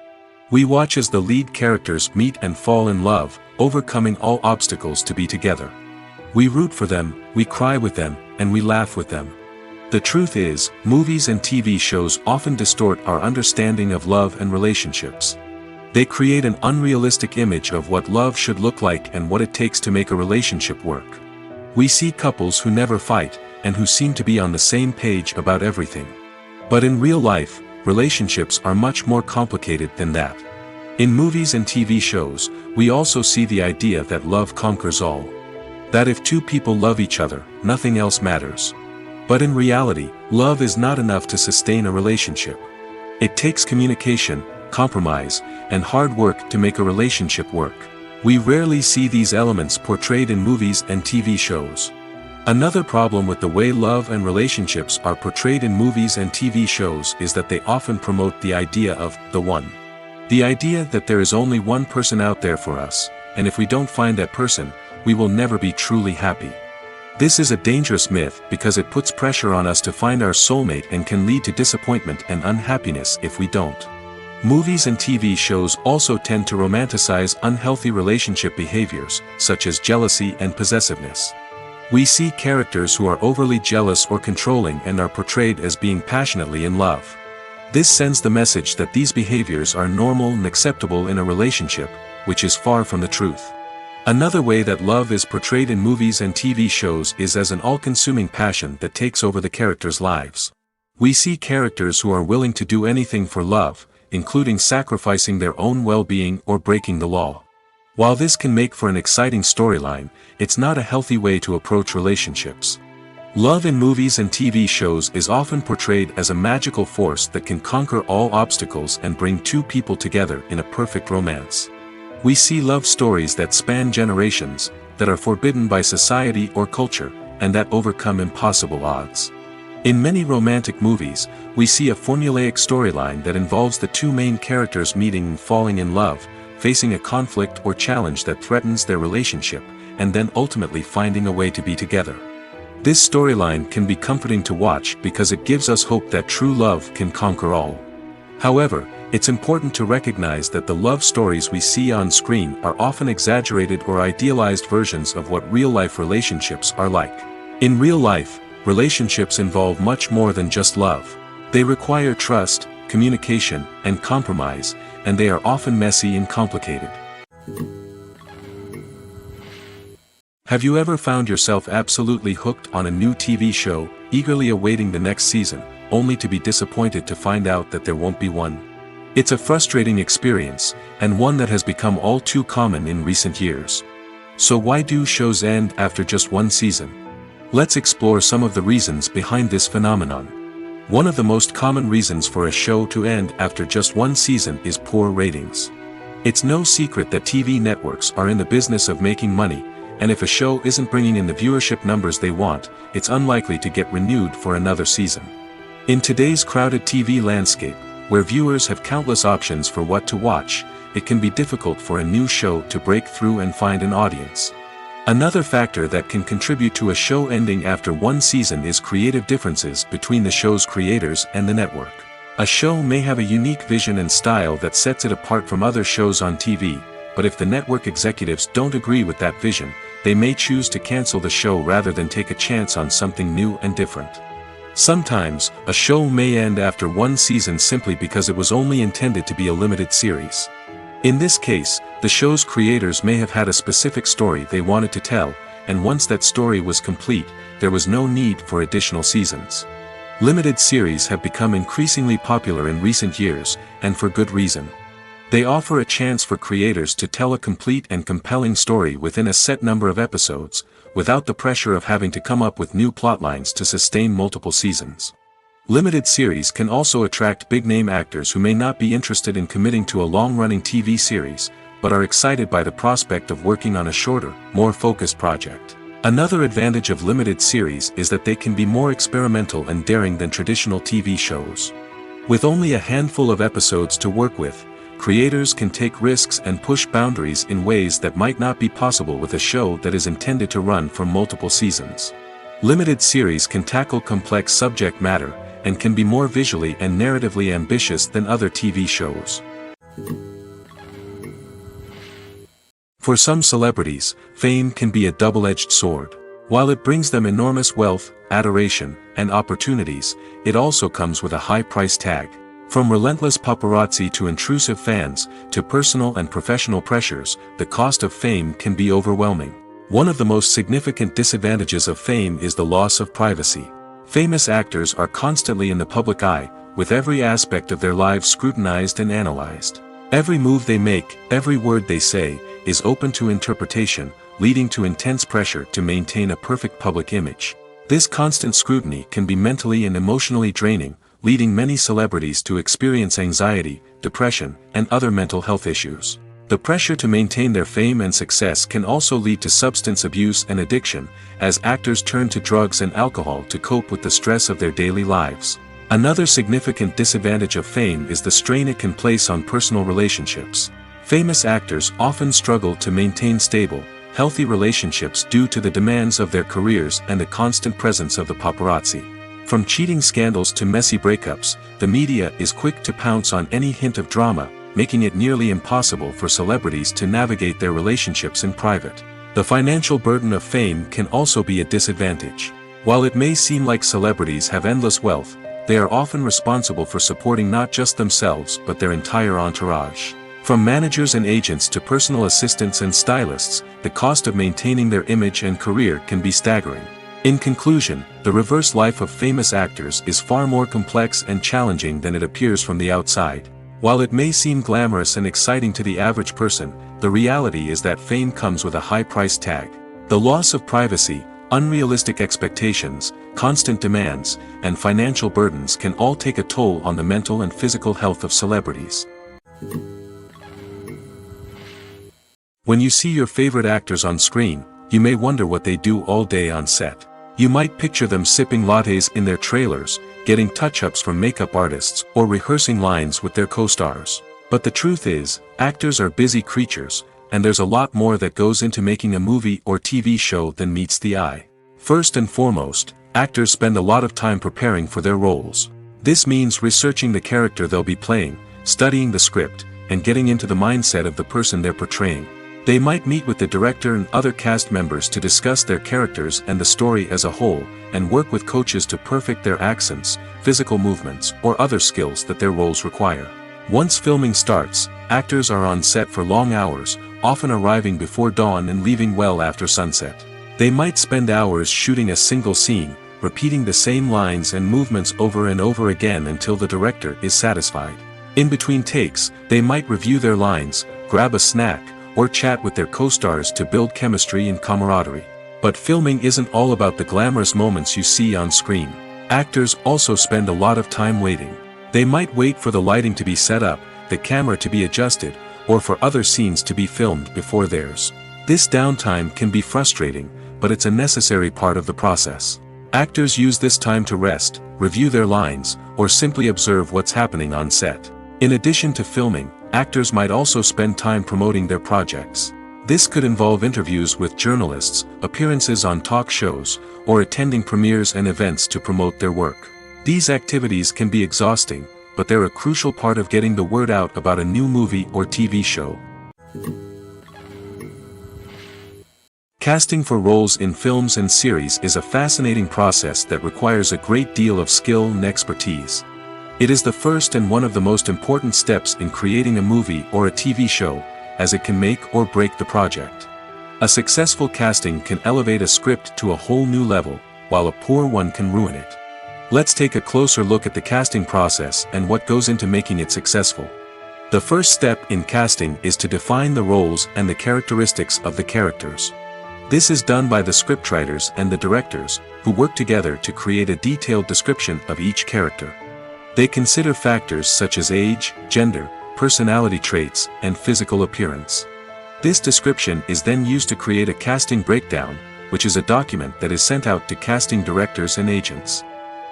We watch as the lead characters meet and fall in love, overcoming all obstacles to be together. We root for them, we cry with them, and we laugh with them. The truth is, movies and TV shows often distort our understanding of love and relationships. They create an unrealistic image of what love should look like and what it takes to make a relationship work. We see couples who never fight, and who seem to be on the same page about everything. But in real life, relationships are much more complicated than that. In movies and TV shows, we also see the idea that love conquers all. That if two people love each other, nothing else matters. But in reality, love is not enough to sustain a relationship. It takes communication, compromise, and hard work to make a relationship work. We rarely see these elements portrayed in movies and TV shows. Another problem with the way love and relationships are portrayed in movies and TV shows is that they often promote the idea of the one. The idea that there is only one person out there for us, and if we don't find that person, we will never be truly happy. This is a dangerous myth because it puts pressure on us to find our soulmate and can lead to disappointment and unhappiness if we don't. Movies and TV shows also tend to romanticize unhealthy relationship behaviors, such as jealousy and possessiveness. We see characters who are overly jealous or controlling and are portrayed as being passionately in love. This sends the message that these behaviors are normal and acceptable in a relationship, which is far from the truth. Another way that love is portrayed in movies and TV shows is as an all-consuming passion that takes over the characters' lives. We see characters who are willing to do anything for love, including sacrificing their own well-being or breaking the law. While this can make for an exciting storyline, it's not a healthy way to approach relationships. Love in movies and TV shows is often portrayed as a magical force that can conquer all obstacles and bring two people together in a perfect romance. We see love stories that span generations, that are forbidden by society or culture, and that overcome impossible odds. In many romantic movies, we see a formulaic storyline that involves the two main characters meeting and falling in love, facing a conflict or challenge that threatens their relationship, and then ultimately finding a way to be together. This storyline can be comforting to watch because it gives us hope that true love can conquer all. However, it's important to recognize that the love stories we see on screen are often exaggerated or idealized versions of what real-life relationships are like. In real life, relationships involve much more than just love. They require trust, communication, and compromise, and they are often messy and complicated. Have you ever found yourself absolutely hooked on a new TV show, eagerly awaiting the next season, only to be disappointed to find out that there won't be one? It's a frustrating experience, and one that has become all too common in recent years. So why do shows end after just one season? Let's explore some of the reasons behind this phenomenon. One of the most common reasons for a show to end after just one season is poor ratings. It's no secret that TV networks are in the business of making money, and if a show isn't bringing in the viewership numbers they want, it's unlikely to get renewed for another season. In today's crowded TV landscape, where viewers have countless options for what to watch, it can be difficult for a new show to break through and find an audience. Another factor that can contribute to a show ending after one season is creative differences between the show's creators and the network. A show may have a unique vision and style that sets it apart from other shows on TV, but if the network executives don't agree with that vision, they may choose to cancel the show rather than take a chance on something new and different. Sometimes, a show may end after one season simply because it was only intended to be a limited series. In this case, the show's creators may have had a specific story they wanted to tell, and once that story was complete, there was no need for additional seasons. Limited series have become increasingly popular in recent years, and for good reason. They offer a chance for creators to tell a complete and compelling story within a set number of episodes, without the pressure of having to come up with new plotlines to sustain multiple seasons. Limited series can also attract big-name actors who may not be interested in committing to a long-running TV series, but are excited by the prospect of working on a shorter, more focused project. Another advantage of limited series is that they can be more experimental and daring than traditional TV shows. With only a handful of episodes to work with, creators can take risks and push boundaries in ways that might not be possible with a show that is intended to run for multiple seasons. Limited series can tackle complex subject matter, and can be more visually and narratively ambitious than other TV shows. For some celebrities, fame can be a double-edged sword. While it brings them enormous wealth, adoration, and opportunities, it also comes with a high price tag. From relentless paparazzi to intrusive fans, to personal and professional pressures, the cost of fame can be overwhelming. One of the most significant disadvantages of fame is the loss of privacy. Famous actors are constantly in the public eye, with every aspect of their lives scrutinized and analyzed. Every move they make, every word they say, is open to interpretation, leading to intense pressure to maintain a perfect public image. This constant scrutiny can be mentally and emotionally draining, leading many celebrities to experience anxiety, depression, and other mental health issues. The pressure to maintain their fame and success can also lead to substance abuse and addiction, as actors turn to drugs and alcohol to cope with the stress of their daily lives. Another significant disadvantage of fame is the strain it can place on personal relationships. Famous actors often struggle to maintain stable, healthy relationships due to the demands of their careers and the constant presence of the paparazzi. From cheating scandals to messy breakups, the media is quick to pounce on any hint of drama, making it nearly impossible for celebrities to navigate their relationships in private. The financial burden of fame can also be a disadvantage. While it may seem like celebrities have endless wealth, they are often responsible for supporting not just themselves but their entire entourage. From managers and agents to personal assistants and stylists, the cost of maintaining their image and career can be staggering. In conclusion, the reverse life of famous actors is far more complex and challenging than it appears from the outside. While it may seem glamorous and exciting to the average person, the reality is that fame comes with a high price tag. The loss of privacy, unrealistic expectations, constant demands, and financial burdens can all take a toll on the mental and physical health of celebrities. When you see your favorite actors on screen, you may wonder what they do all day on set. You might picture them sipping lattes in their trailers, getting touch-ups from makeup artists, or rehearsing lines with their co-stars. But the truth is, actors are busy creatures, and there's a lot more that goes into making a movie or TV show than meets the eye. First and foremost, actors spend a lot of time preparing for their roles. This means researching the character they'll be playing, studying the script, and getting into the mindset of the person they're portraying. They might meet with the director and other cast members to discuss their characters and the story as a whole, and work with coaches to perfect their accents, physical movements, or other skills that their roles require. Once filming starts, actors are on set for long hours, often arriving before dawn and leaving well after sunset. They might spend hours shooting a single scene, repeating the same lines and movements over and over again until the director is satisfied. In between takes, they might review their lines, grab a snack, or chat with their co-stars to build chemistry and camaraderie. But filming isn't all about the glamorous moments you see on screen. Actors also spend a lot of time waiting. They might wait for the lighting to be set up, the camera to be adjusted, or for other scenes to be filmed before theirs. This downtime can be frustrating, but it's a necessary part of the process. Actors use this time to rest, review their lines, or simply observe what's happening on set. In addition to filming, actors might also spend time promoting their projects. This could involve interviews with journalists, appearances on talk shows, or attending premieres and events to promote their work. These activities can be exhausting, but they're a crucial part of getting the word out about a new movie or TV show. Casting for roles in films and series is a fascinating process that requires a great deal of skill and expertise. It is the first and one of the most important steps in creating a movie or a TV show, as it can make or break the project. A successful casting can elevate a script to a whole new level, while a poor one can ruin it. Let's take a closer look at the casting process and what goes into making it successful. The first step in casting is to define the roles and the characteristics of the characters. This is done by the scriptwriters and the directors, who work together to create a detailed description of each character. They consider factors such as age, gender, personality traits, and physical appearance. This description is then used to create a casting breakdown, which is a document that is sent out to casting directors and agents.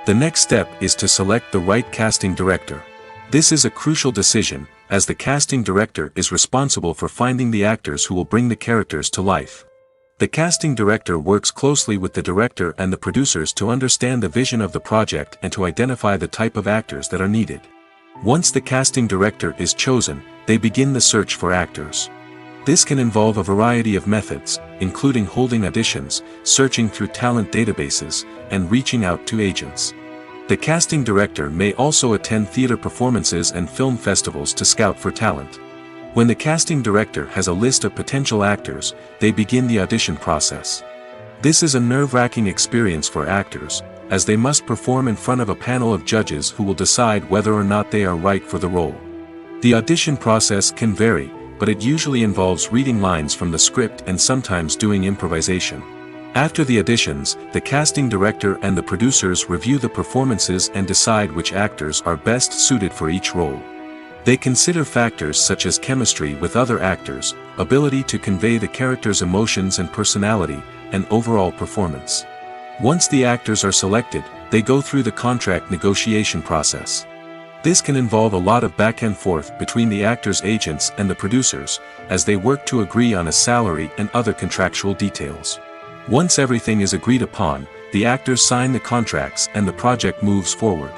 The next step is to select the right casting director. This is a crucial decision, as the casting director is responsible for finding the actors who will bring the characters to life. The casting director works closely with the director and the producers to understand the vision of the project and to identify the type of actors that are needed. Once the casting director is chosen, they begin the search for actors. This can involve a variety of methods, including holding auditions, searching through talent databases, and reaching out to agents. The casting director may also attend theater performances and film festivals to scout for talent. When the casting director has a list of potential actors, they begin the audition process. This is a nerve-wracking experience for actors, as they must perform in front of a panel of judges who will decide whether or not they are right for the role. The audition process can vary, but it usually involves reading lines from the script and sometimes doing improvisation. After the auditions, the casting director and the producers review the performances and decide which actors are best suited for each role. They consider factors such as chemistry with other actors, ability to convey the character's emotions and personality, and overall performance. Once the actors are selected, they go through the contract negotiation process. This can involve a lot of back and forth between the actors' agents and the producers, as they work to agree on a salary and other contractual details. Once everything is agreed upon, the actors sign the contracts and the project moves forward.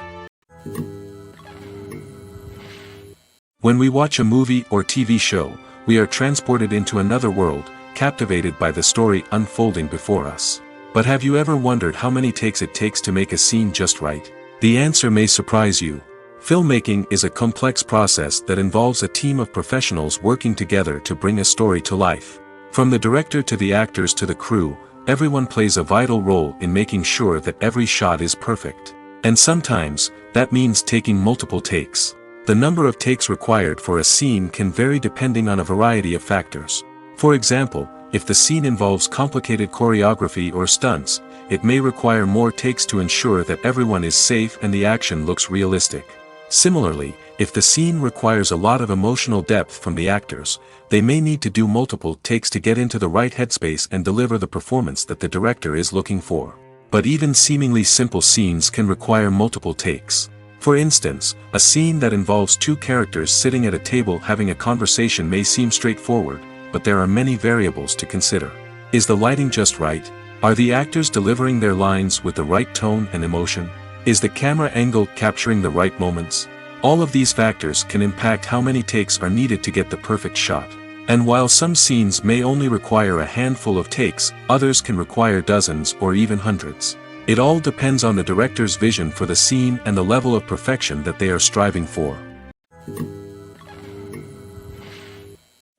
When we watch a movie or TV show, we are transported into another world, captivated by the story unfolding before us. But have you ever wondered how many takes it takes to make a scene just right? The answer may surprise you. Filmmaking is a complex process that involves a team of professionals working together to bring a story to life. From the director to the actors to the crew, everyone plays a vital role in making sure that every shot is perfect. And sometimes, that means taking multiple takes. The number of takes required for a scene can vary depending on a variety of factors. For example, if the scene involves complicated choreography or stunts, it may require more takes to ensure that everyone is safe and the action looks realistic. Similarly, if the scene requires a lot of emotional depth from the actors, they may need to do multiple takes to get into the right headspace and deliver the performance that the director is looking for. But even seemingly simple scenes can require multiple takes. For instance, a scene that involves two characters sitting at a table having a conversation may seem straightforward, but there are many variables to consider. Is the lighting just right? Are the actors delivering their lines with the right tone and emotion? Is the camera angle capturing the right moments? All of these factors can impact how many takes are needed to get the perfect shot. And while some scenes may only require a handful of takes, others can require dozens or even hundreds. It all depends on the director's vision for the scene and the level of perfection that they are striving for.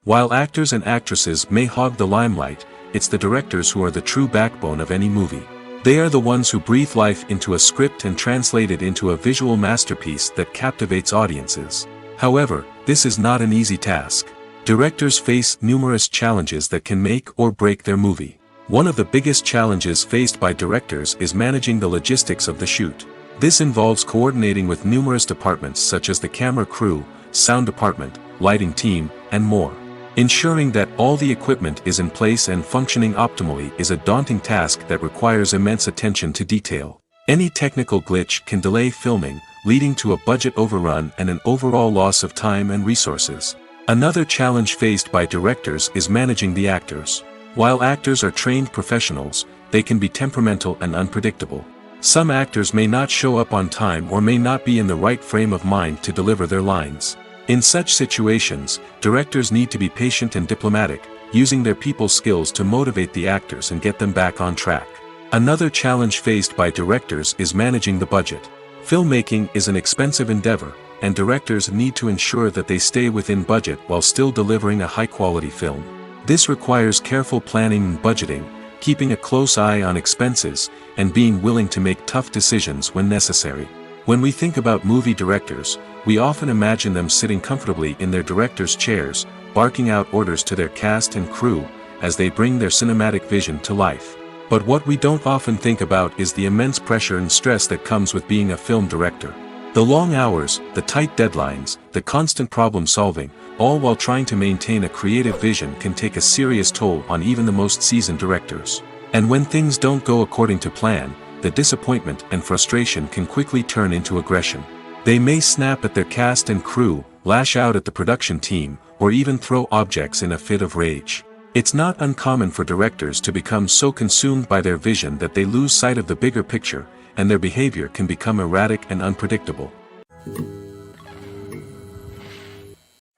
While actors and actresses may hog the limelight, it's the directors who are the true backbone of any movie. They are the ones who breathe life into a script and translate it into a visual masterpiece that captivates audiences. However, this is not an easy task. Directors face numerous challenges that can make or break their movie. One of the biggest challenges faced by directors is managing the logistics of the shoot. This involves coordinating with numerous departments such as the camera crew, sound department, lighting team, and more. Ensuring that all the equipment is in place and functioning optimally is a daunting task that requires immense attention to detail. Any technical glitch can delay filming, leading to a budget overrun and an overall loss of time and resources. Another challenge faced by directors is managing the actors. While actors are trained professionals, they can be temperamental and unpredictable. Some actors may not show up on time or may not be in the right frame of mind to deliver their lines. In such situations, directors need to be patient and diplomatic, using their people skills to motivate the actors and get them back on track. Another challenge faced by directors is managing the budget. Filmmaking is an expensive endeavor, and directors need to ensure that they stay within budget while still delivering a high-quality film. This requires careful planning and budgeting, keeping a close eye on expenses, and being willing to make tough decisions when necessary. When we think about movie directors, we often imagine them sitting comfortably in their director's chairs, barking out orders to their cast and crew, as they bring their cinematic vision to life. But what we don't often think about is the immense pressure and stress that comes with being a film director. The long hours, the tight deadlines, the constant problem solving, all while trying to maintain a creative vision can take a serious toll on even the most seasoned directors. And when things don't go according to plan, the disappointment and frustration can quickly turn into aggression. They may snap at their cast and crew, lash out at the production team, or even throw objects in a fit of rage. It's not uncommon for directors to become so consumed by their vision that they lose sight of the bigger picture, and their behavior can become erratic and unpredictable.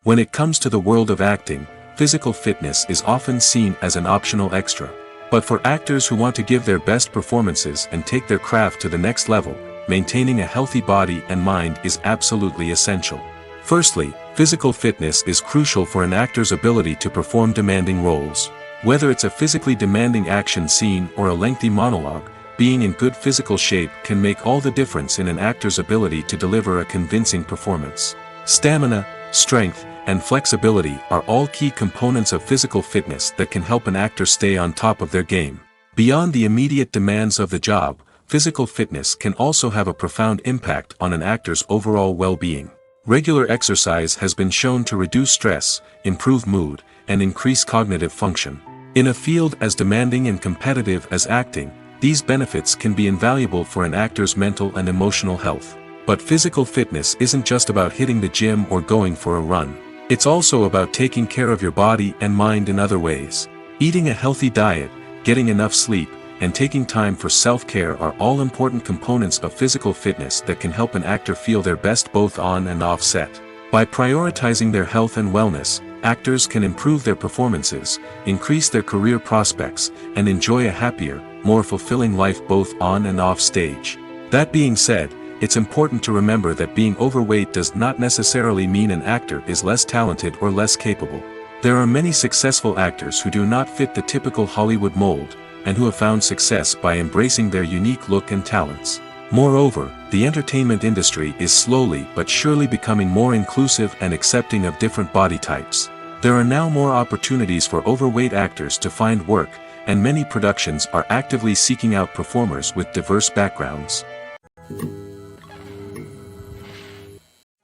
When it comes to the world of acting, physical fitness is often seen as an optional extra. But for actors who want to give their best performances and take their craft to the next level, maintaining a healthy body and mind is absolutely essential. Firstly, physical fitness is crucial for an actor's ability to perform demanding roles. Whether it's a physically demanding action scene or a lengthy monologue, being in good physical shape can make all the difference in an actor's ability to deliver a convincing performance. Stamina, strength, and flexibility are all key components of physical fitness that can help an actor stay on top of their game. Beyond the immediate demands of the job, physical fitness can also have a profound impact on an actor's overall well-being. Regular exercise has been shown to reduce stress, improve mood, and increase cognitive function. In a field as demanding and competitive as acting, these benefits can be invaluable for an actor's mental and emotional health. But physical fitness isn't just about hitting the gym or going for a run. It's also about taking care of your body and mind in other ways. Eating a healthy diet, getting enough sleep, and taking time for self-care are all important components of physical fitness that can help an actor feel their best both on and off set. By prioritizing their health and wellness, actors can improve their performances, increase their career prospects, and enjoy a happier, more fulfilling life both on and off stage. That being said, it's important to remember that being overweight does not necessarily mean an actor is less talented or less capable. There are many successful actors who do not fit the typical Hollywood mold, and who have found success by embracing their unique look and talents. Moreover, the entertainment industry is slowly but surely becoming more inclusive and accepting of different body types. There are now more opportunities for overweight actors to find work, and many productions are actively seeking out performers with diverse backgrounds.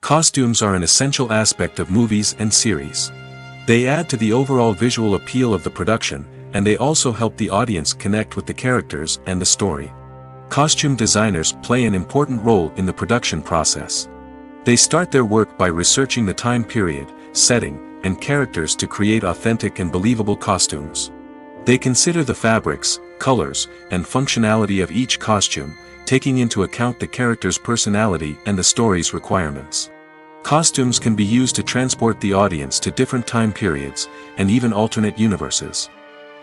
Costumes are an essential aspect of movies and series. They add to the overall visual appeal of the production, and they also help the audience connect with the characters and the story. Costume designers play an important role in the production process. They start their work by researching the time period, setting, and characters to create authentic and believable costumes. They consider the fabrics, colors, and functionality of each costume, taking into account the character's personality and the story's requirements. Costumes can be used to transport the audience to different time periods, and even alternate universes.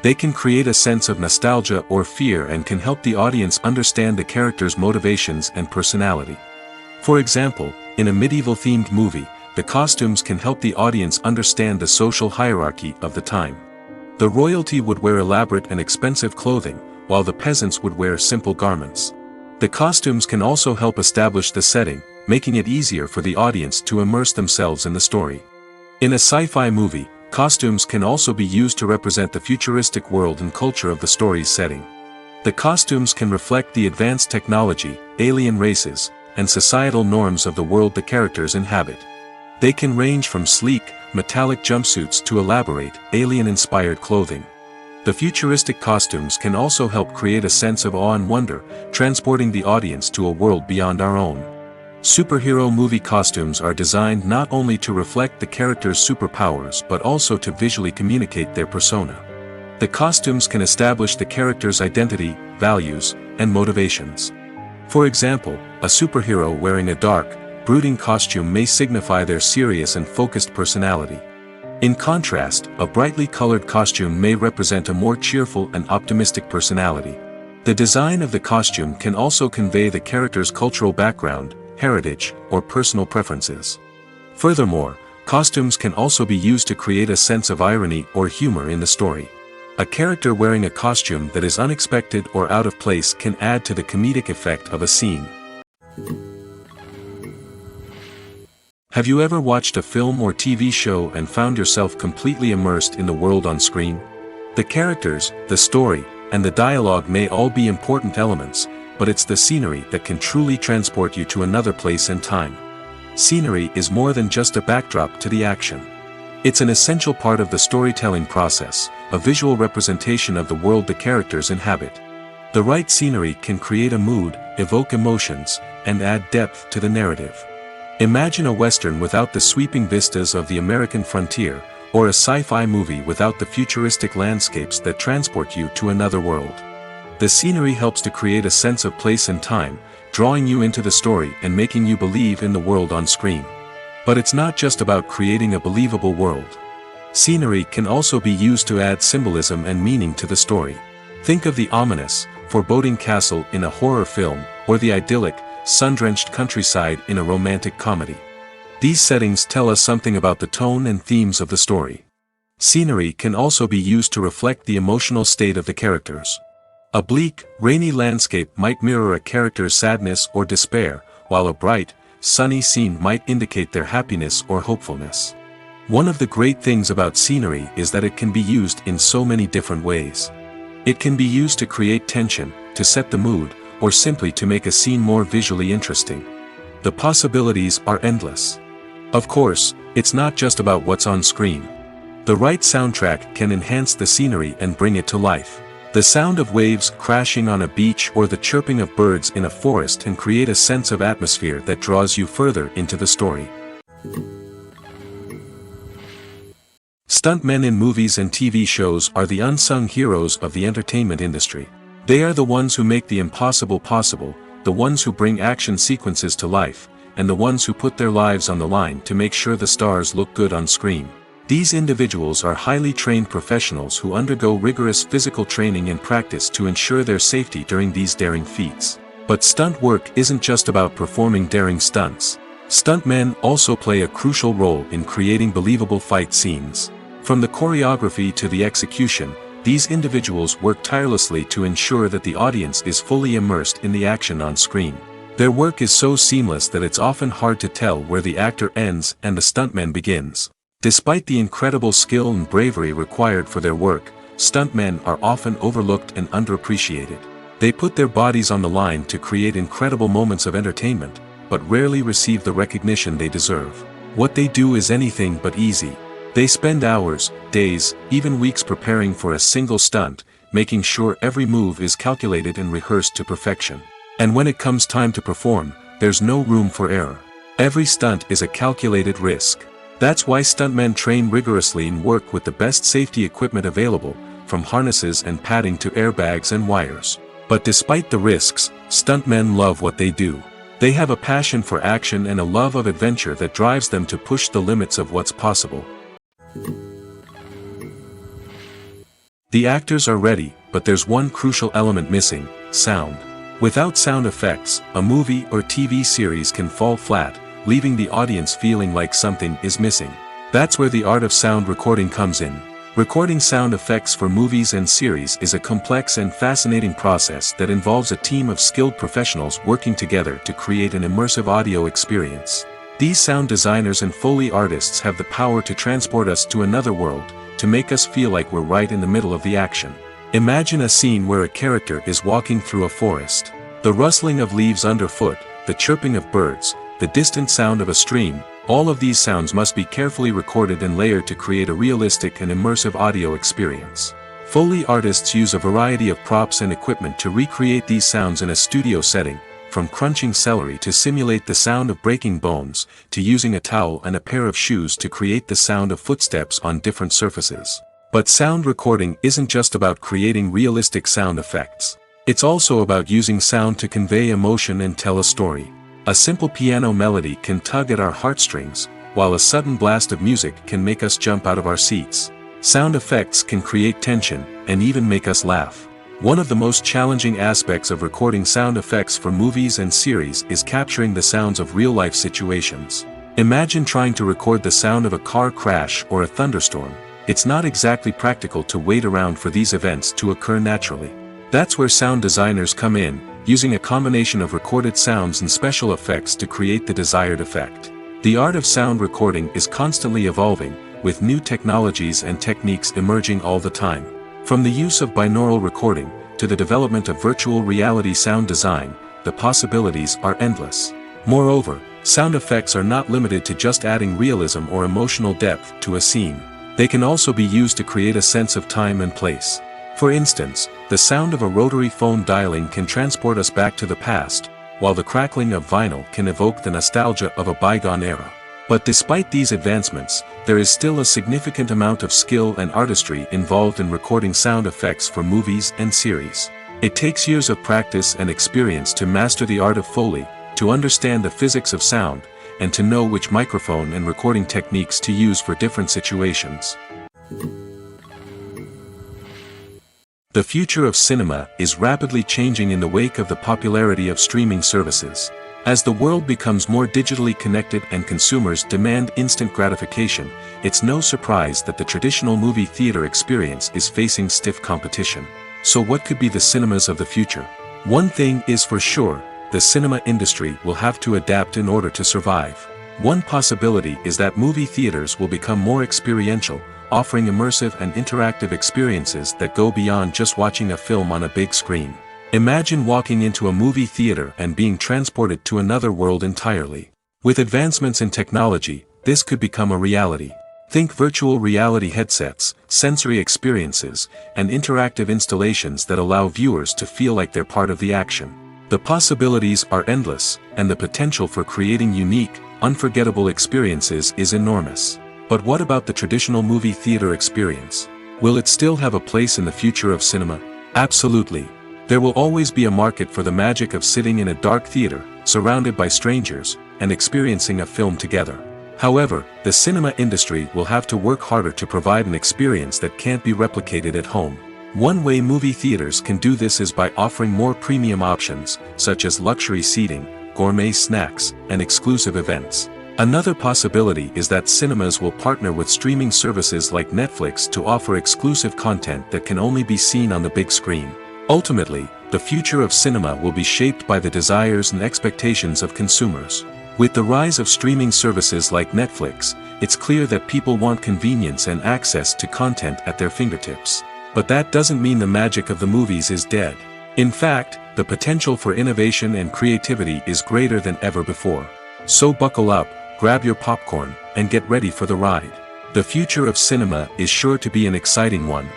They can create a sense of nostalgia or fear and can help the audience understand the character's motivations and personality. For example, in a medieval-themed movie, the costumes can help the audience understand the social hierarchy of the time. The royalty would wear elaborate and expensive clothing, while the peasants would wear simple garments. The costumes can also help establish the setting, making it easier for the audience to immerse themselves in the story. In a sci-fi movie, costumes can also be used to represent the futuristic world and culture of the story's setting. The costumes can reflect the advanced technology, alien races, and societal norms of the world the characters inhabit. They can range from sleek, metallic jumpsuits to elaborate, alien-inspired clothing. The futuristic costumes can also help create a sense of awe and wonder, transporting the audience to a world beyond our own. Superhero movie costumes are designed not only to reflect the character's superpowers but also to visually communicate their persona. The costumes can establish the character's identity, values, and motivations. For example, a superhero wearing a dark, brooding costume may signify their serious and focused personality. In contrast, a brightly colored costume may represent a more cheerful and optimistic personality. The design of the costume can also convey the character's cultural background, heritage, or personal preferences. Furthermore, costumes can also be used to create a sense of irony or humor in the story. A character wearing a costume that is unexpected or out of place can add to the comedic effect of a scene. Have you ever watched a film or TV show and found yourself completely immersed in the world on screen? The characters, the story, and the dialogue may all be important elements, but it's the scenery that can truly transport you to another place and time. Scenery is more than just a backdrop to the action. It's an essential part of the storytelling process, a visual representation of the world the characters inhabit. The right scenery can create a mood, evoke emotions, and add depth to the narrative. Imagine a Western without the sweeping vistas of the American frontier, or a sci-fi movie without the futuristic landscapes that transport you to another world. The scenery helps to create a sense of place and time, drawing you into the story and making you believe in the world on screen. But it's not just about creating a believable world. Scenery can also be used to add symbolism and meaning to the story. Think of the ominous, foreboding castle in a horror film, or the idyllic, sun-drenched countryside in a romantic comedy. These settings tell us something about the tone and themes of the story. Scenery can also be used to reflect the emotional state of the characters. A bleak, rainy landscape might mirror a character's sadness or despair, while a bright, sunny scene might indicate their happiness or hopefulness. One of the great things about scenery is that it can be used in so many different ways. It can be used to create tension, to set the mood, or simply to make a scene more visually interesting. The possibilities are endless. Of course, it's not just about what's on screen. The right soundtrack can enhance the scenery and bring it to life. The sound of waves crashing on a beach or the chirping of birds in a forest can create a sense of atmosphere that draws you further into the story. Stuntmen in movies and TV shows are the unsung heroes of the entertainment industry. They are the ones who make the impossible possible, the ones who bring action sequences to life, and the ones who put their lives on the line to make sure the stars look good on screen. These individuals are highly trained professionals who undergo rigorous physical training and practice to ensure their safety during these daring feats. But stunt work isn't just about performing daring stunts. Stuntmen also play a crucial role in creating believable fight scenes. From the choreography to the execution, these individuals work tirelessly to ensure that the audience is fully immersed in the action on screen. Their work is so seamless that it's often hard to tell where the actor ends and the stuntman begins. Despite the incredible skill and bravery required for their work, stuntmen are often overlooked and underappreciated. They put their bodies on the line to create incredible moments of entertainment, but rarely receive the recognition they deserve. What they do is anything but easy. They spend hours, days, even weeks preparing for a single stunt, making sure every move is calculated and rehearsed to perfection. And when it comes time to perform, there's no room for error. Every stunt is a calculated risk. That's why stuntmen train rigorously and work with the best safety equipment available, from harnesses and padding to airbags and wires. But despite the risks, stuntmen love what they do. They have a passion for action and a love of adventure that drives them to push the limits of what's possible. The actors are ready, but there's one crucial element missing: sound. Without sound effects, a movie or TV series can fall flat, leaving the audience feeling like something is missing. That's where the art of sound recording comes in. Recording sound effects for movies and series is a complex and fascinating process that involves a team of skilled professionals working together to create an immersive audio experience. These sound designers and Foley artists have the power to transport us to another world, to make us feel like we're right in the middle of the action. Imagine a scene where a character is walking through a forest. The rustling of leaves underfoot, the chirping of birds, the distant sound of a stream, all of these sounds must be carefully recorded and layered to create a realistic and immersive audio experience. Foley artists use a variety of props and equipment to recreate these sounds in a studio setting, from crunching celery to simulate the sound of breaking bones, to using a towel and a pair of shoes to create the sound of footsteps on different surfaces. But sound recording isn't just about creating realistic sound effects. It's also about using sound to convey emotion and tell a story. A simple piano melody can tug at our heartstrings, while a sudden blast of music can make us jump out of our seats. Sound effects can create tension, and even make us laugh. One of the most challenging aspects of recording sound effects for movies and series is capturing the sounds of real-life situations. Imagine trying to record the sound of a car crash or a thunderstorm. It's not exactly practical to wait around for these events to occur naturally. That's where sound designers come in, using a combination of recorded sounds and special effects to create the desired effect. The art of sound recording is constantly evolving, with new technologies and techniques emerging all the time. From the use of binaural recording, to the development of virtual reality sound design, the possibilities are endless. Moreover, sound effects are not limited to just adding realism or emotional depth to a scene. They can also be used to create a sense of time and place. For instance, the sound of a rotary phone dialing can transport us back to the past, while the crackling of vinyl can evoke the nostalgia of a bygone era. But despite these advancements, there is still a significant amount of skill and artistry involved in recording sound effects for movies and series. It takes years of practice and experience to master the art of Foley, to understand the physics of sound, and to know which microphone and recording techniques to use for different situations. The future of cinema is rapidly changing in the wake of the popularity of streaming services. As the world becomes more digitally connected and consumers demand instant gratification, it's no surprise that the traditional movie theater experience is facing stiff competition. So what could be the cinemas of the future? One thing is for sure, the cinema industry will have to adapt in order to survive. One possibility is that movie theaters will become more experiential, offering immersive and interactive experiences that go beyond just watching a film on a big screen. Imagine walking into a movie theater and being transported to another world entirely. With advancements in technology, this could become a reality. Think virtual reality headsets, sensory experiences, and interactive installations that allow viewers to feel like they're part of the action. The possibilities are endless, and the potential for creating unique, unforgettable experiences is enormous. But what about the traditional movie theater experience? Will it still have a place in the future of cinema? Absolutely. There will always be a market for the magic of sitting in a dark theater, surrounded by strangers, and experiencing a film together. However, the cinema industry will have to work harder to provide an experience that can't be replicated at home. One way movie theaters can do this is by offering more premium options, such as luxury seating, gourmet snacks, and exclusive events. Another possibility is that cinemas will partner with streaming services like Netflix to offer exclusive content that can only be seen on the big screen. Ultimately, the future of cinema will be shaped by the desires and expectations of consumers. With the rise of streaming services like Netflix, it's clear that people want convenience and access to content at their fingertips. But that doesn't mean the magic of the movies is dead. In fact, the potential for innovation and creativity is greater than ever before. So buckle up, grab your popcorn, and get ready for the ride. The future of cinema is sure to be an exciting one.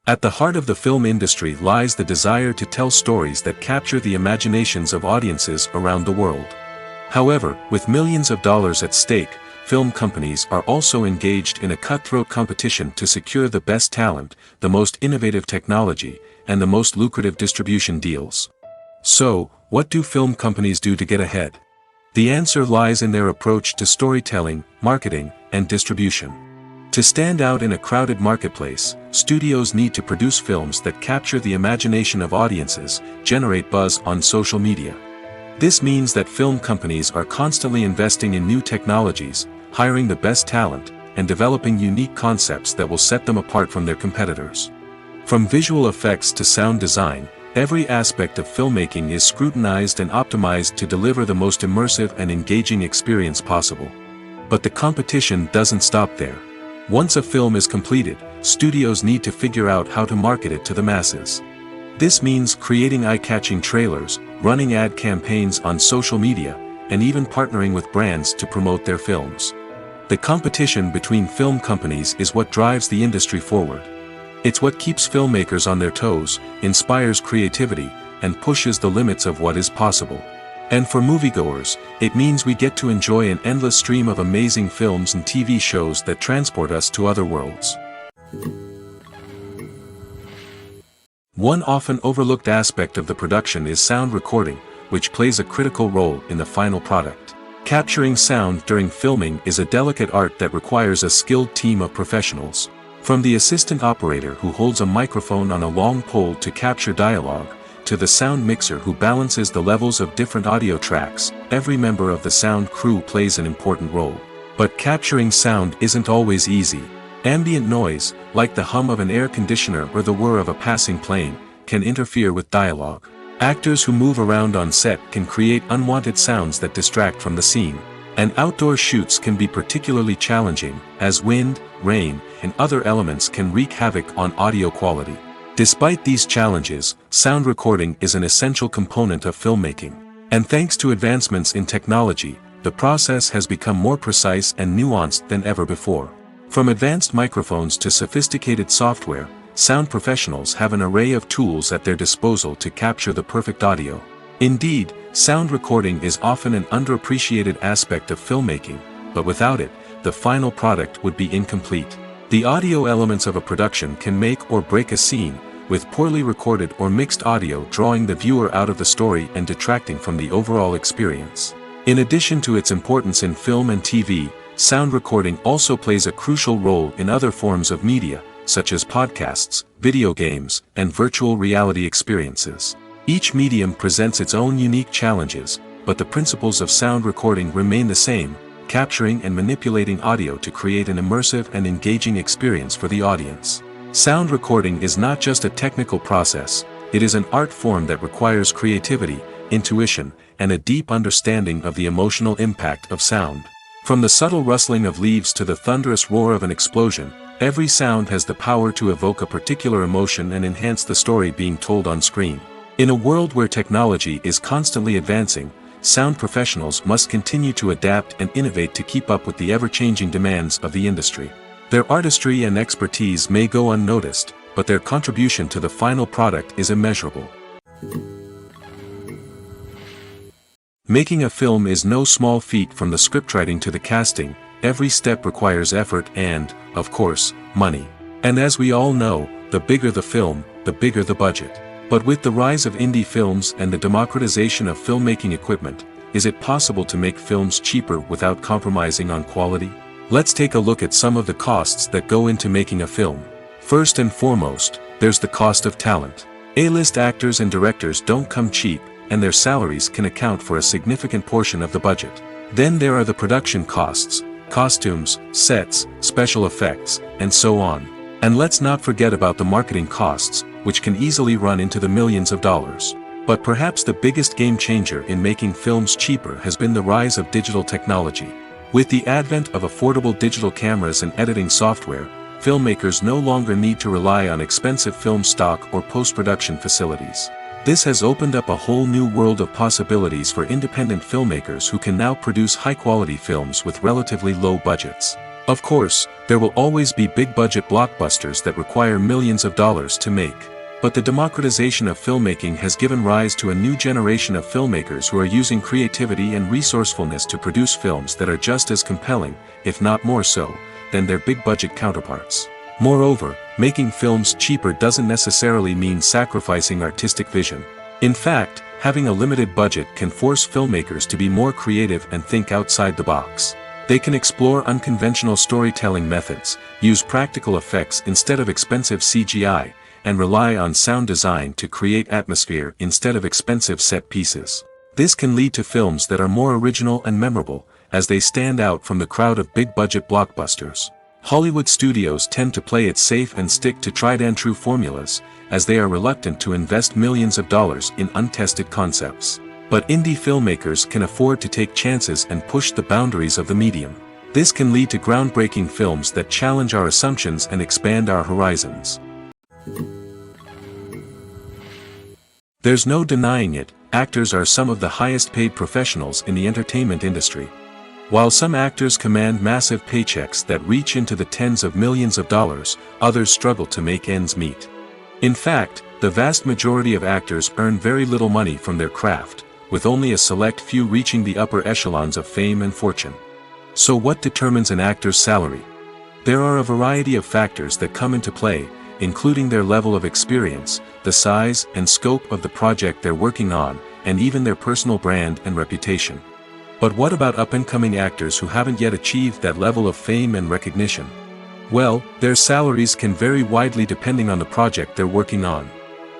At the heart of the film industry lies the desire to tell stories that capture the imaginations of audiences around the world. However, with millions of dollars at stake, film companies are also engaged in a cutthroat competition to secure the best talent, the most innovative technology, and the most lucrative distribution deals. So, what do film companies do to get ahead? The answer lies in their approach to storytelling, marketing, and distribution. To stand out in a crowded marketplace, studios need to produce films that capture the imagination of audiences, generate buzz on social media. This means that film companies are constantly investing in new technologies, hiring the best talent, and developing unique concepts that will set them apart from their competitors. From visual effects to sound design, every aspect of filmmaking is scrutinized and optimized to deliver the most immersive and engaging experience possible. But the competition doesn't stop there. Once a film is completed, studios need to figure out how to market it to the masses. This means creating eye-catching trailers, running ad campaigns on social media, and even partnering with brands to promote their films. The competition between film companies is what drives the industry forward. It's what keeps filmmakers on their toes, inspires creativity, and pushes the limits of what is possible. And for moviegoers, it means we get to enjoy an endless stream of amazing films and TV shows that transport us to other worlds. One often overlooked aspect of the production is sound recording, which plays a critical role in the final product. Capturing sound during filming is a delicate art that requires a skilled team of professionals. From the assistant operator who holds a microphone on a long pole to capture dialogue, to the sound mixer who balances the levels of different audio tracks, every member of the sound crew plays an important role. But capturing sound isn't always easy. Ambient noise, like the hum of an air conditioner or the whir of a passing plane, can interfere with dialogue. Actors who move around on set can create unwanted sounds that distract from the scene. And outdoor shoots can be particularly challenging, as wind, rain, and other elements can wreak havoc on audio quality. Despite these challenges, sound recording is an essential component of filmmaking. And thanks to advancements in technology, the process has become more precise and nuanced than ever before. From advanced microphones to sophisticated software, sound professionals have an array of tools at their disposal to capture the perfect audio. Indeed, sound recording is often an underappreciated aspect of filmmaking, but without it, the final product would be incomplete. The audio elements of a production can make or break a scene, with poorly recorded or mixed audio drawing the viewer out of the story and detracting from the overall experience. In addition to its importance in film and TV, sound recording also plays a crucial role in other forms of media, such as podcasts, video games, and virtual reality experiences. Each medium presents its own unique challenges, but the principles of sound recording remain the same, capturing and manipulating audio to create an immersive and engaging experience for the audience. Sound recording is not just a technical process, it is an art form that requires creativity, intuition, and a deep understanding of the emotional impact of sound. From the subtle rustling of leaves to the thunderous roar of an explosion, every sound has the power to evoke a particular emotion and enhance the story being told on screen. In a world where technology is constantly advancing, sound professionals must continue to adapt and innovate to keep up with the ever-changing demands of the industry. Their artistry and expertise may go unnoticed, but their contribution to the final product is immeasurable. Making a film is no small feat. From the scriptwriting to the casting, every step requires effort and, of course, money. And as we all know, the bigger the film, the bigger the budget. But with the rise of indie films and the democratization of filmmaking equipment, is it possible to make films cheaper without compromising on quality? Let's take a look at some of the costs that go into making a film. First and foremost, there's the cost of talent. A-list actors and directors don't come cheap, and their salaries can account for a significant portion of the budget. Then there are the production costs, costumes, sets, special effects, and so on. And let's not forget about the marketing costs, which can easily run into the millions of dollars. But perhaps the biggest game changer in making films cheaper has been the rise of digital technology. With the advent of affordable digital cameras and editing software, filmmakers no longer need to rely on expensive film stock or post-production facilities. This has opened up a whole new world of possibilities for independent filmmakers who can now produce high-quality films with relatively low budgets. Of course, there will always be big-budget blockbusters that require millions of dollars to make. But the democratization of filmmaking has given rise to a new generation of filmmakers who are using creativity and resourcefulness to produce films that are just as compelling, if not more so, than their big-budget counterparts. Moreover, making films cheaper doesn't necessarily mean sacrificing artistic vision. In fact, having a limited budget can force filmmakers to be more creative and think outside the box. They can explore unconventional storytelling methods, use practical effects instead of expensive CGI, and rely on sound design to create atmosphere instead of expensive set pieces. This can lead to films that are more original and memorable, as they stand out from the crowd of big-budget blockbusters. Hollywood studios tend to play it safe and stick to tried-and-true formulas, as they are reluctant to invest millions of dollars in untested concepts. But indie filmmakers can afford to take chances and push the boundaries of the medium. This can lead to groundbreaking films that challenge our assumptions and expand our horizons. There's no denying it, actors are some of the highest-paid professionals in the entertainment industry. While some actors command massive paychecks that reach into the tens of millions of dollars, others struggle to make ends meet. In fact, the vast majority of actors earn very little money from their craft, with only a select few reaching the upper echelons of fame and fortune. So what determines an actor's salary? There are a variety of factors that come into play, including their level of experience, the size and scope of the project they're working on, and even their personal brand and reputation. But what about up-and-coming actors who haven't yet achieved that level of fame and recognition? Well, their salaries can vary widely depending on the project they're working on.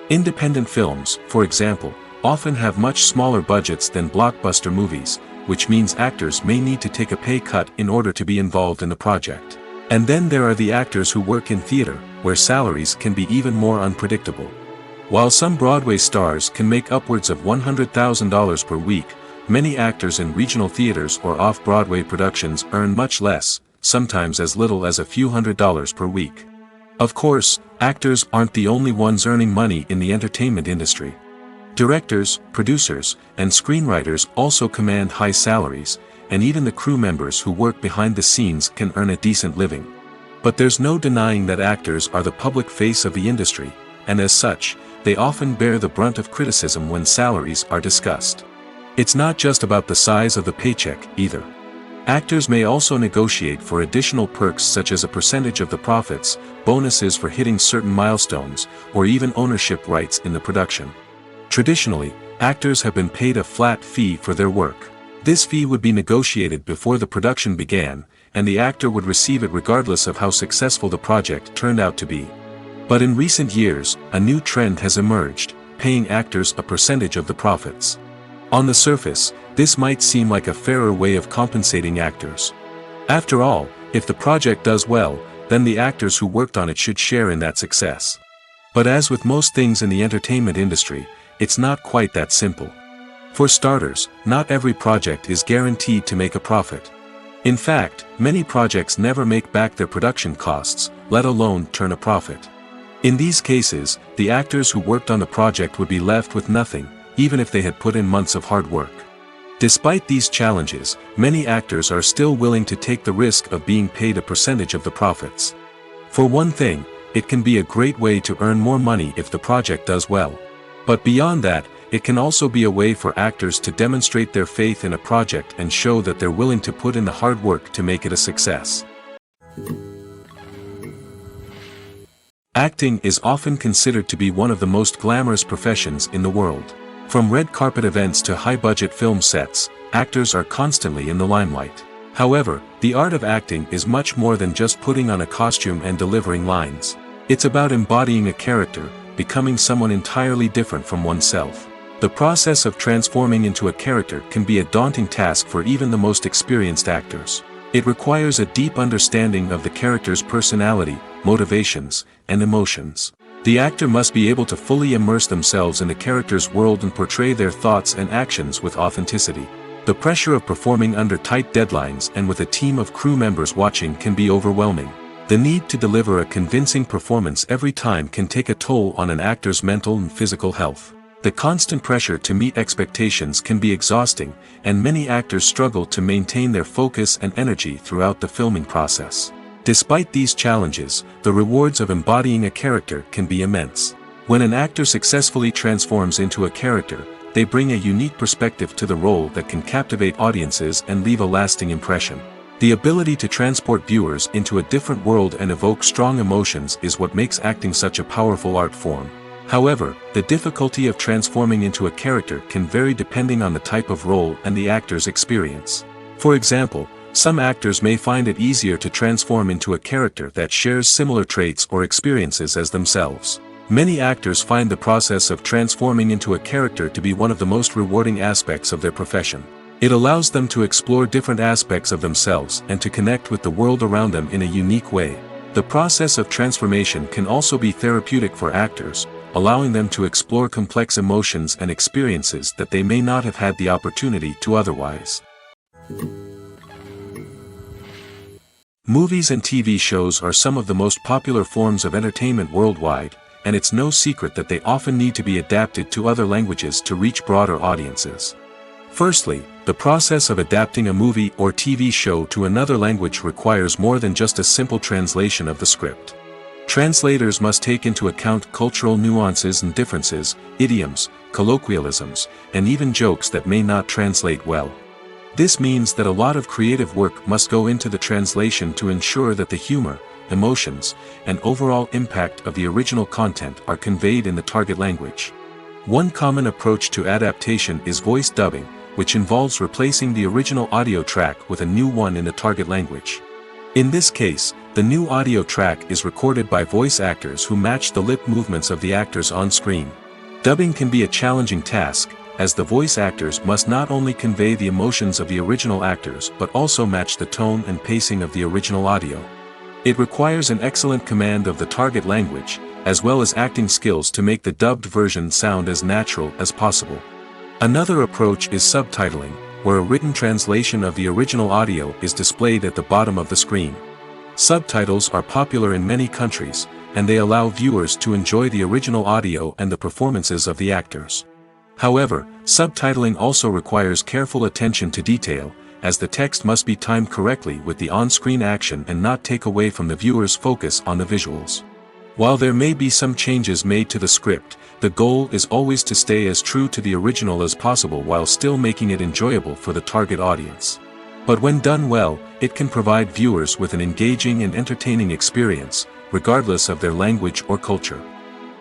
Independent films, for example, often have much smaller budgets than blockbuster movies, which means actors may need to take a pay cut in order to be involved in the project. And then there are the actors who work in theater, where salaries can be even more unpredictable. While some Broadway stars can make upwards of $100,000 per week, many actors in regional theaters or off-Broadway productions earn much less, sometimes as little as a few $100s per week. Of course, actors aren't the only ones earning money in the entertainment industry. Directors, producers, and screenwriters also command high salaries, and even the crew members who work behind the scenes can earn a decent living. But there's no denying that actors are the public face of the industry, and as such, they often bear the brunt of criticism when salaries are discussed. It's not just about the size of the paycheck, either. Actors may also negotiate for additional perks such as a percentage of the profits, bonuses for hitting certain milestones, or even ownership rights in the production. Traditionally, actors have been paid a flat fee for their work. This fee would be negotiated before the production began, and the actor would receive it regardless of how successful the project turned out to be. But in recent years, a new trend has emerged, paying actors a percentage of the profits. On the surface, this might seem like a fairer way of compensating actors. After all, if the project does well, then the actors who worked on it should share in that success. But as with most things in the entertainment industry, it's not quite that simple. For starters, not every project is guaranteed to make a profit. In fact, many projects never make back their production costs, let alone turn a profit. In these cases, the actors who worked on the project would be left with nothing, even if they had put in months of hard work. Despite these challenges, many actors are still willing to take the risk of being paid a percentage of the profits. For one thing, it can be a great way to earn more money if the project does well. But beyond that, it can also be a way for actors to demonstrate their faith in a project and show that they're willing to put in the hard work to make it a success. Acting is often considered to be one of the most glamorous professions in the world. From red carpet events to high-budget film sets, actors are constantly in the limelight. However, the art of acting is much more than just putting on a costume and delivering lines. It's about embodying a character, becoming someone entirely different from oneself. The process of transforming into a character can be a daunting task for even the most experienced actors. It requires a deep understanding of the character's personality, motivations, and emotions. The actor must be able to fully immerse themselves in the character's world and portray their thoughts and actions with authenticity. The pressure of performing under tight deadlines and with a team of crew members watching can be overwhelming. The need to deliver a convincing performance every time can take a toll on an actor's mental and physical health. The constant pressure to meet expectations can be exhausting, and many actors struggle to maintain their focus and energy throughout the filming process. Despite these challenges, the rewards of embodying a character can be immense. When an actor successfully transforms into a character, they bring a unique perspective to the role that can captivate audiences and leave a lasting impression. The ability to transport viewers into a different world and evoke strong emotions is what makes acting such a powerful art form. However, the difficulty of transforming into a character can vary depending on the type of role and the actor's experience. For example, some actors may find it easier to transform into a character that shares similar traits or experiences as themselves. Many actors find the process of transforming into a character to be one of the most rewarding aspects of their profession. It allows them to explore different aspects of themselves and to connect with the world around them in a unique way. The process of transformation can also be therapeutic for actors, allowing them to explore complex emotions and experiences that they may not have had the opportunity to otherwise. Movies and TV shows are some of the most popular forms of entertainment worldwide, and it's no secret that they often need to be adapted to other languages to reach broader audiences. Firstly, the process of adapting a movie or TV show to another language requires more than just a simple translation of the script. Translators must take into account cultural nuances and differences, idioms, colloquialisms, and even jokes that may not translate well. This means that a lot of creative work must go into the translation to ensure that the humor, emotions, and overall impact of the original content are conveyed in the target language. One common approach to adaptation is voice dubbing, which involves replacing the original audio track with a new one in the target language. In this case, the new audio track is recorded by voice actors who match the lip movements of the actors on screen. Dubbing can be a challenging task, as the voice actors must not only convey the emotions of the original actors but also match the tone and pacing of the original audio. It requires an excellent command of the target language, as well as acting skills to make the dubbed version sound as natural as possible. Another approach is subtitling, where a written translation of the original audio is displayed at the bottom of the screen. Subtitles are popular in many countries, and they allow viewers to enjoy the original audio and the performances of the actors. However, subtitling also requires careful attention to detail, as the text must be timed correctly with the on-screen action and not take away from the viewer's focus on the visuals. While there may be some changes made to the script, the goal is always to stay as true to the original as possible while still making it enjoyable for the target audience. But when done well, it can provide viewers with an engaging and entertaining experience, regardless of their language or culture.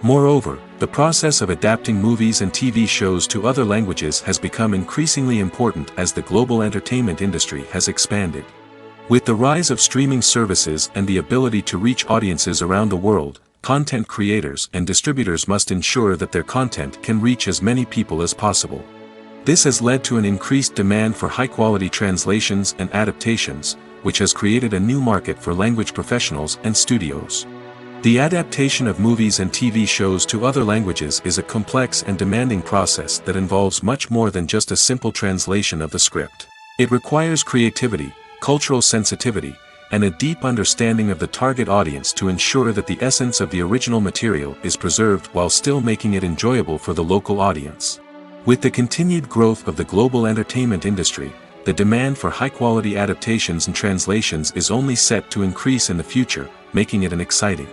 Moreover, the process of adapting movies and TV shows to other languages has become increasingly important as the global entertainment industry has expanded. With the rise of streaming services and the ability to reach audiences around the world, content creators and distributors must ensure that their content can reach as many people as possible. This has led to an increased demand for high-quality translations and adaptations, which has created a new market for language professionals and studios. The adaptation of movies and TV shows to other languages is a complex and demanding process that involves much more than just a simple translation of the script. It requires creativity, cultural sensitivity, and a deep understanding of the target audience to ensure that the essence of the original material is preserved while still making it enjoyable for the local audience. With the continued growth of the global entertainment industry, the demand for high-quality adaptations and translations is only set to increase in the future, making it an exciting.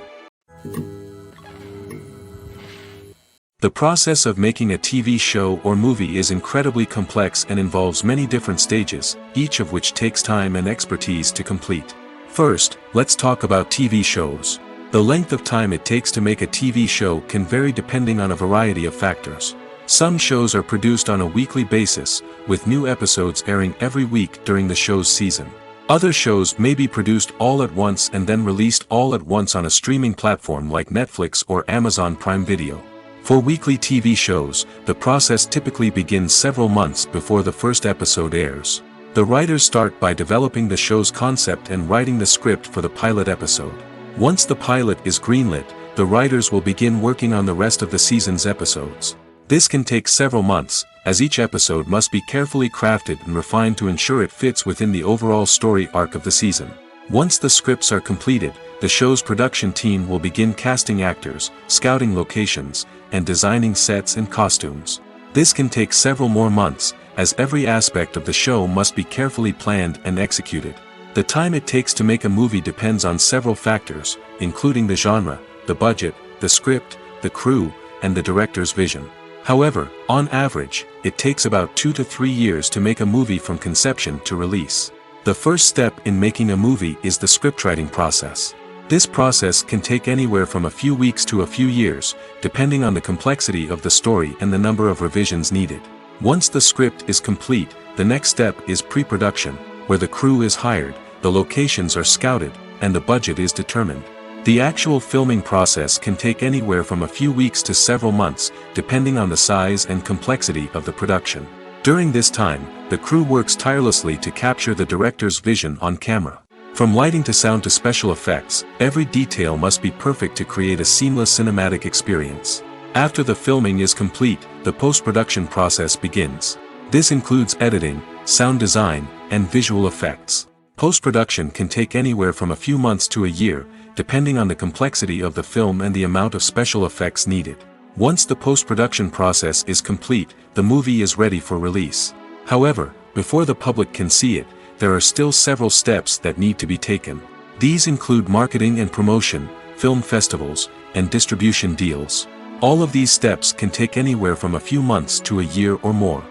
The process of making a TV show or movie is incredibly complex and involves many different stages, each of which takes time and expertise to complete. First, let's talk about TV shows. The length of time it takes to make a TV show can vary depending on a variety of factors. Some shows are produced on a weekly basis, with new episodes airing every week during the show's season. Other shows may be produced all at once and then released all at once on a streaming platform like Netflix or Amazon Prime Video. For weekly TV shows, the process typically begins several months before the first episode airs. The writers start by developing the show's concept and writing the script for the pilot episode. Once the pilot is greenlit, the writers will begin working on the rest of the season's episodes. This can take several months, as each episode must be carefully crafted and refined to ensure it fits within the overall story arc of the season. Once the scripts are completed, the show's production team will begin casting actors, scouting locations, and designing sets and costumes. This can take several more months, as every aspect of the show must be carefully planned and executed. The time it takes to make a movie depends on several factors, including the genre, the budget, the script, the crew, and the director's vision. However, on average, it takes about 2 to 3 years to make a movie from conception to release. The first step in making a movie is the scriptwriting process. This process can take anywhere from a few weeks to a few years, depending on the complexity of the story and the number of revisions needed. Once the script is complete, the next step is pre-production, where the crew is hired, the locations are scouted, and the budget is determined. The actual filming process can take anywhere from a few weeks to several months, depending on the size and complexity of the production. During this time, the crew works tirelessly to capture the director's vision on camera. From lighting to sound to special effects, every detail must be perfect to create a seamless cinematic experience. After the filming is complete, the post-production process begins. This includes editing, sound design, and visual effects. Post-production can take anywhere from a few months to a year, depending on the complexity of the film and the amount of special effects needed. Once the post-production process is complete, the movie is ready for release. However, before the public can see it, there are still several steps that need to be taken. These include marketing and promotion, film festivals, and distribution deals. All of these steps can take anywhere from a few months to a year or more.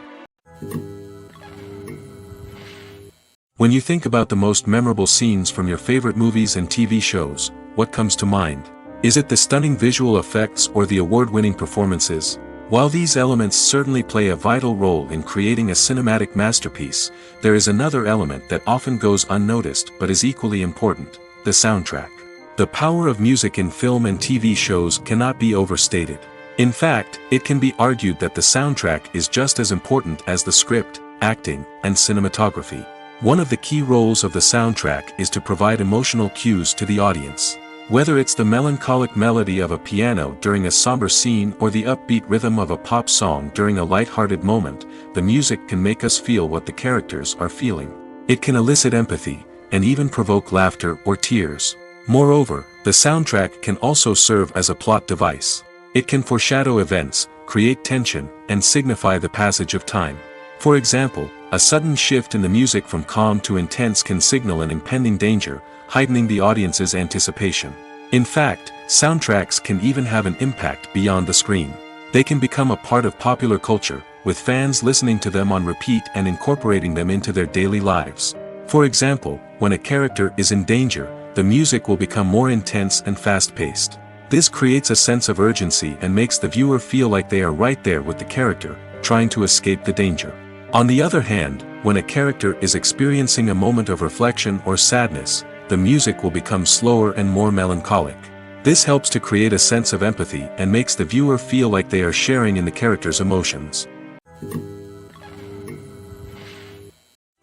When you think about the most memorable scenes from your favorite movies and TV shows, what comes to mind? Is it the stunning visual effects or the award-winning performances? While these elements certainly play a vital role in creating a cinematic masterpiece, there is another element that often goes unnoticed but is equally important: the soundtrack. The power of music in film and TV shows cannot be overstated. In fact, it can be argued that the soundtrack is just as important as the script, acting, and cinematography. One of the key roles of the soundtrack is to provide emotional cues to the audience. Whether it's the melancholic melody of a piano during a somber scene or the upbeat rhythm of a pop song during a light-hearted moment, the music can make us feel what the characters are feeling. It can elicit empathy, and even provoke laughter or tears. Moreover, the soundtrack can also serve as a plot device. It can foreshadow events, create tension, and signify the passage of time. For example, a sudden shift in the music from calm to intense can signal an impending danger, heightening the audience's anticipation. In fact, soundtracks can even have an impact beyond the screen. They can become a part of popular culture, with fans listening to them on repeat and incorporating them into their daily lives. For example, when a character is in danger, the music will become more intense and fast-paced. This creates a sense of urgency and makes the viewer feel like they are right there with the character, trying to escape the danger. On the other hand, when a character is experiencing a moment of reflection or sadness, the music will become slower and more melancholic. This helps to create a sense of empathy and makes the viewer feel like they are sharing in the character's emotions.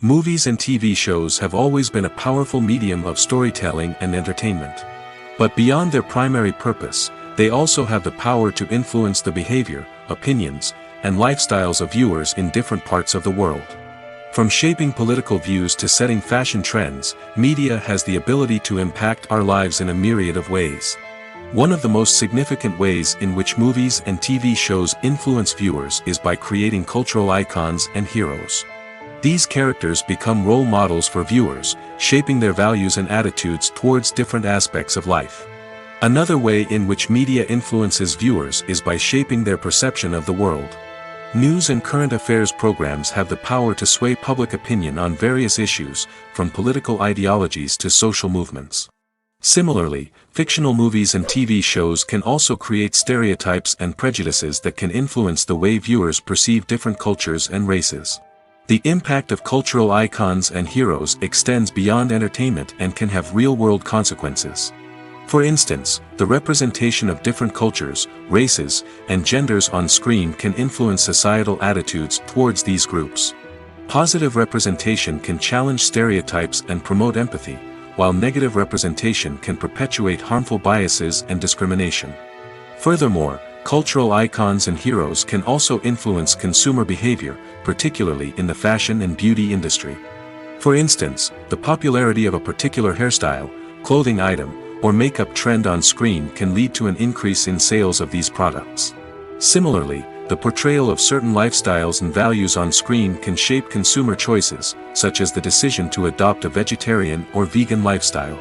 Movies and TV shows have always been a powerful medium of storytelling and entertainment. But beyond their primary purpose, they also have the power to influence the behavior, opinions, and lifestyles of viewers in different parts of the world. From shaping political views to setting fashion trends, media has the ability to impact our lives in a myriad of ways. One of the most significant ways in which movies and TV shows influence viewers is by creating cultural icons and heroes. These characters become role models for viewers, shaping their values and attitudes towards different aspects of life. Another way in which media influences viewers is by shaping their perception of the world. News and current affairs programs have the power to sway public opinion on various issues, from political ideologies to social movements. Similarly, fictional movies and TV shows can also create stereotypes and prejudices that can influence the way viewers perceive different cultures and races. The impact of cultural icons and heroes extends beyond entertainment and can have real-world consequences. For instance, the representation of different cultures, races, and genders on screen can influence societal attitudes towards these groups. Positive representation can challenge stereotypes and promote empathy, while negative representation can perpetuate harmful biases and discrimination. Furthermore, cultural icons and heroes can also influence consumer behavior, particularly in the fashion and beauty industry. For instance, the popularity of a particular hairstyle, clothing item, or makeup trend on screen can lead to an increase in sales of these products. Similarly, the portrayal of certain lifestyles and values on screen can shape consumer choices, such as the decision to adopt a vegetarian or vegan lifestyle.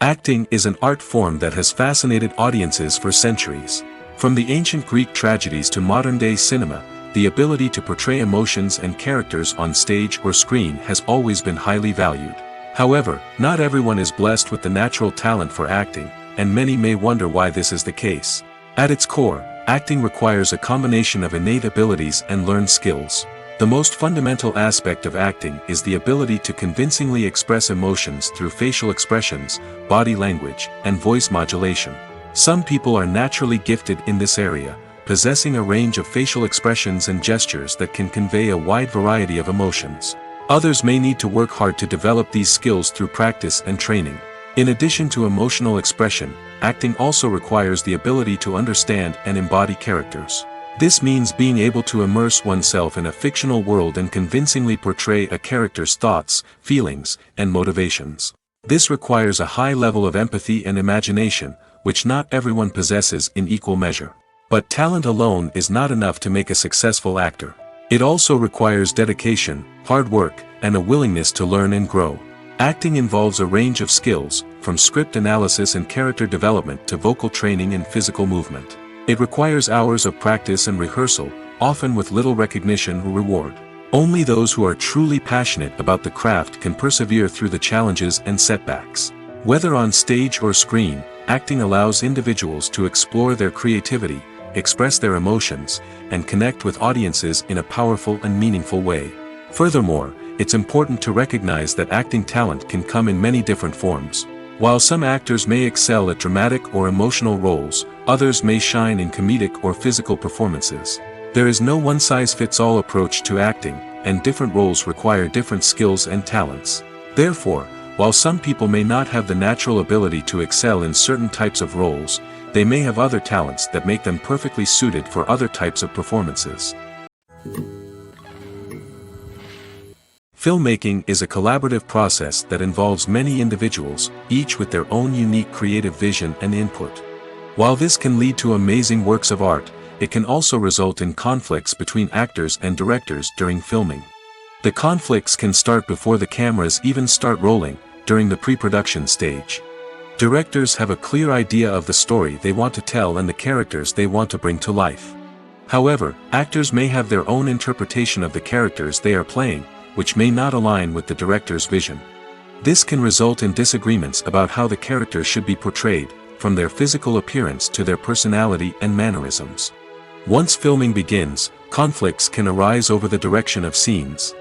Acting is an art form that has fascinated audiences for centuries. From the ancient Greek tragedies to modern-day cinema, the ability to portray emotions and characters on stage or screen has always been highly valued. However, not everyone is blessed with the natural talent for acting, and many may wonder why this is the case. At its core, acting requires a combination of innate abilities and learned skills. The most fundamental aspect of acting is the ability to convincingly express emotions through facial expressions, body language, and voice modulation. Some people are naturally gifted in this area, possessing a range of facial expressions and gestures that can convey a wide variety of emotions. Others may need to work hard to develop these skills through practice and training. In addition to emotional expression, acting also requires the ability to understand and embody characters. This means being able to immerse oneself in a fictional world and convincingly portray a character's thoughts, feelings, and motivations. This requires a high level of empathy and imagination, which not everyone possesses in equal measure. But talent alone is not enough to make a successful actor. It also requires dedication, hard work, and a willingness to learn and grow. Acting involves a range of skills, from script analysis and character development to vocal training and physical movement. It requires hours of practice and rehearsal, often with little recognition or reward. Only those who are truly passionate about the craft can persevere through the challenges and setbacks. Whether on stage or screen, acting allows individuals to explore their creativity, express their emotions, and connect with audiences in a powerful and meaningful way. Furthermore, it's important to recognize that acting talent can come in many different forms. While some actors may excel at dramatic or emotional roles, others may shine in comedic or physical performances. There is no one-size-fits-all approach to acting, and different roles require different skills and talents. Therefore, while some people may not have the natural ability to excel in certain types of roles, they may have other talents that make them perfectly suited for other types of performances. Filmmaking is a collaborative process that involves many individuals, each with their own unique creative vision and input. While this can lead to amazing works of art, it can also result in conflicts between actors and directors during filming. The conflicts can start before the cameras even start rolling, during the pre-production stage. Directors have a clear idea of the story they want to tell and the characters they want to bring to life. However, actors may have their own interpretation of the characters they are playing, which may not align with the director's vision. This can result in disagreements about how the characters should be portrayed, from their physical appearance to their personality and mannerisms. Once filming begins, conflicts can arise over the direction of scenes.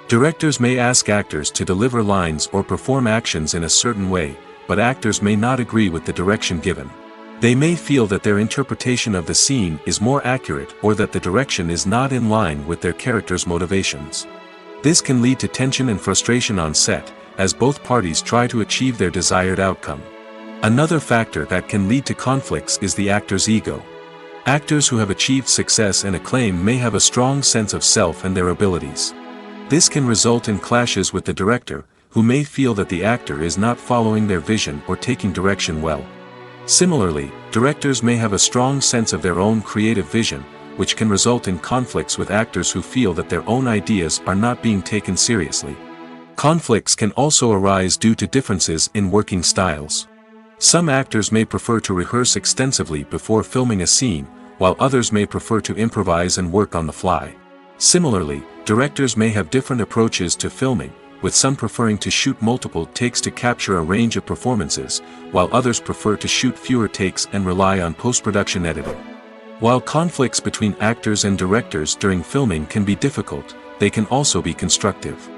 Directors may ask actors to deliver lines or perform actions in a certain way, but actors may not agree with the direction given. They may feel that their interpretation of the scene is more accurate or that the direction is not in line with their character's motivations. This can lead to tension and frustration on set, as both parties try to achieve their desired outcome. Another factor that can lead to conflicts is the actor's ego. Actors who have achieved success and acclaim may have a strong sense of self and their abilities. This can result in clashes with the director, who may feel that the actor is not following their vision or taking direction well. Similarly, directors may have a strong sense of their own creative vision, which can result in conflicts with actors who feel that their own ideas are not being taken seriously. Conflicts can also arise due to differences in working styles. Some actors may prefer to rehearse extensively before filming a scene, while others may prefer to improvise and work on the fly. Similarly, directors may have different approaches to filming, with some preferring to shoot multiple takes to capture a range of performances, while others prefer to shoot fewer takes and rely on post-production editing. While conflicts between actors and directors during filming can be difficult, they can also be constructive.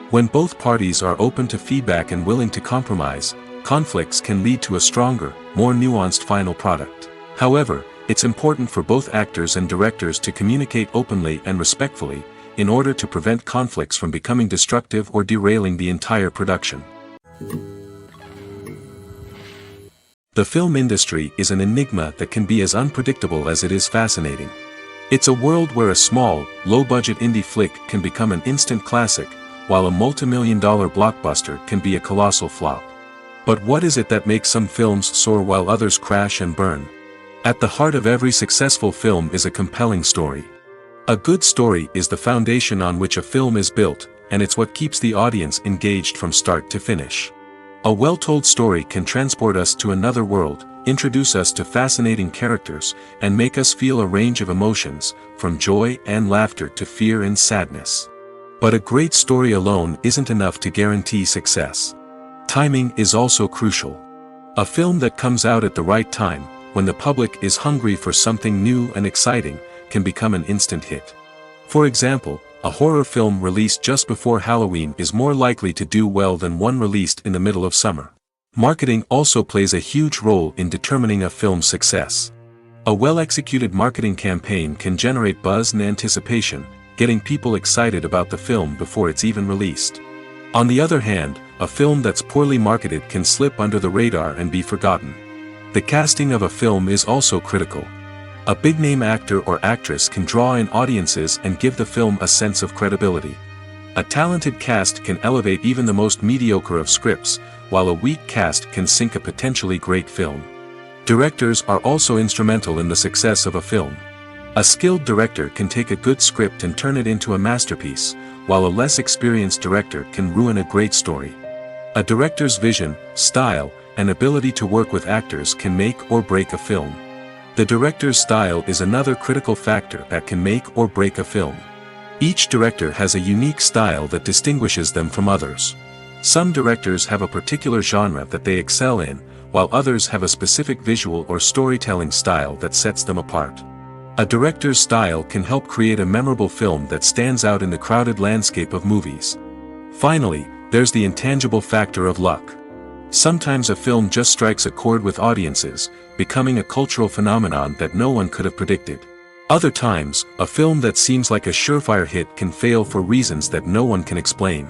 When both parties are open to feedback and willing to compromise, conflicts can lead to a stronger, more nuanced final product. However, it's important for both actors and directors to communicate openly and respectfully, in order to prevent conflicts from becoming destructive or derailing the entire production. The film industry is an enigma that can be as unpredictable as it is fascinating. It's a world where a small, low-budget indie flick can become an instant classic, while a multi-million-dollar blockbuster can be a colossal flop. But what is it that makes some films soar while others crash and burn? At the heart of every successful film is a compelling story. A good story is the foundation on which a film is built, and it's what keeps the audience engaged from start to finish. A well-told story can transport us to another world, introduce us to fascinating characters, and make us feel a range of emotions, from joy and laughter to fear and sadness. But a great story alone isn't enough to guarantee success. Timing is also crucial. A film that comes out at the right time, when the public is hungry for something new and exciting, can become an instant hit. For example, a horror film released just before Halloween is more likely to do well than one released in the middle of summer. Marketing also plays a huge role in determining a film's success. A well-executed marketing campaign can generate buzz and anticipation, getting people excited about the film before it's even released. On the other hand, a film that's poorly marketed can slip under the radar and be forgotten. The casting of a film is also critical. A big-name actor or actress can draw in audiences and give the film a sense of credibility. A talented cast can elevate even the most mediocre of scripts, while a weak cast can sink a potentially great film. Directors are also instrumental in the success of a film. A skilled director can take a good script and turn it into a masterpiece, while a less experienced director can ruin a great story. A director's vision, style, and ability to work with actors can make or break a film. The director's style is another critical factor that can make or break a film. Each director has a unique style that distinguishes them from others. Some directors have a particular genre that they excel in, while others have a specific visual or storytelling style that sets them apart. A director's style can help create a memorable film that stands out in the crowded landscape of movies. Finally, there's the intangible factor of luck. Sometimes a film just strikes a chord with audiences, becoming a cultural phenomenon that no one could have predicted. Other times, a film that seems like a surefire hit can fail for reasons that no one can explain.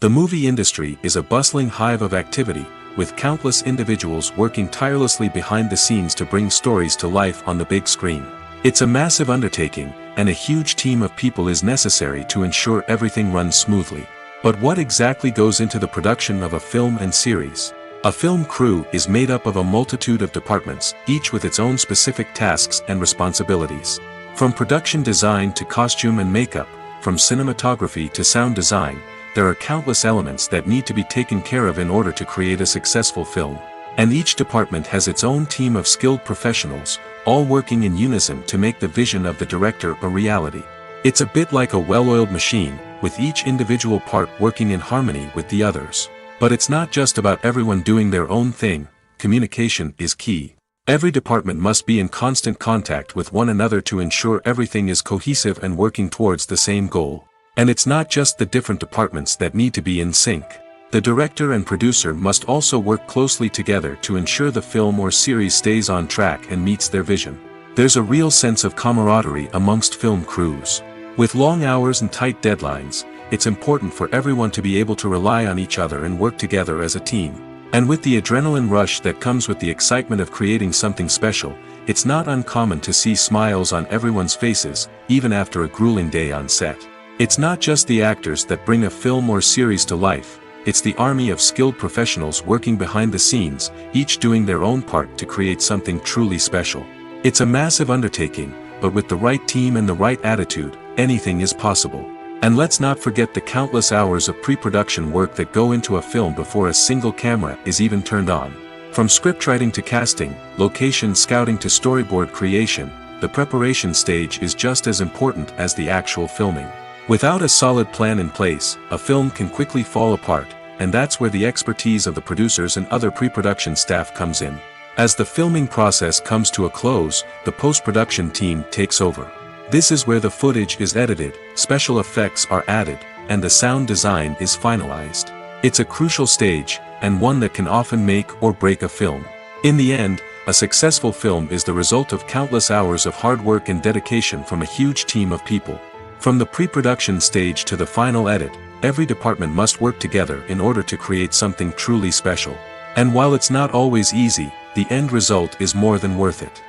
The movie industry is a bustling hive of activity, with countless individuals working tirelessly behind the scenes to bring stories to life on the big screen. It's a massive undertaking, and a huge team of people is necessary to ensure everything runs smoothly. But what exactly goes into the production of a film and series? A film crew is made up of a multitude of departments, each with its own specific tasks and responsibilities. From production design to costume and makeup, from cinematography to sound design, there are countless elements that need to be taken care of in order to create a successful film. And each department has its own team of skilled professionals, all working in unison to make the vision of the director a reality. It's a bit like a well-oiled machine, with each individual part working in harmony with the others. But it's not just about everyone doing their own thing. Communication is key. Every department must be in constant contact with one another to ensure everything is cohesive and working towards the same goal. And it's not just the different departments that need to be in sync. The director and producer must also work closely together to ensure the film or series stays on track and meets their vision. There's a real sense of camaraderie amongst film crews. With long hours and tight deadlines, it's important for everyone to be able to rely on each other and work together as a team. And with the adrenaline rush that comes with the excitement of creating something special, it's not uncommon to see smiles on everyone's faces, even after a grueling day on set. It's not just the actors that bring a film or series to life, it's the army of skilled professionals working behind the scenes, each doing their own part to create something truly special. It's a massive undertaking, but with the right team and the right attitude, anything is possible. And let's not forget the countless hours of pre-production work that go into a film before a single camera is even turned on. From scriptwriting to casting, location scouting to storyboard creation, the preparation stage is just as important as the actual filming. Without a solid plan in place, a film can quickly fall apart, and that's where the expertise of the producers and other pre-production staff comes in. As the filming process comes to a close, the post-production team takes over. This is where the footage is edited, special effects are added, and the sound design is finalized. It's a crucial stage, and one that can often make or break a film. In the end, a successful film is the result of countless hours of hard work and dedication from a huge team of people. From the pre-production stage to the final edit, every department must work together in order to create something truly special. And while it's not always easy, the end result is more than worth it.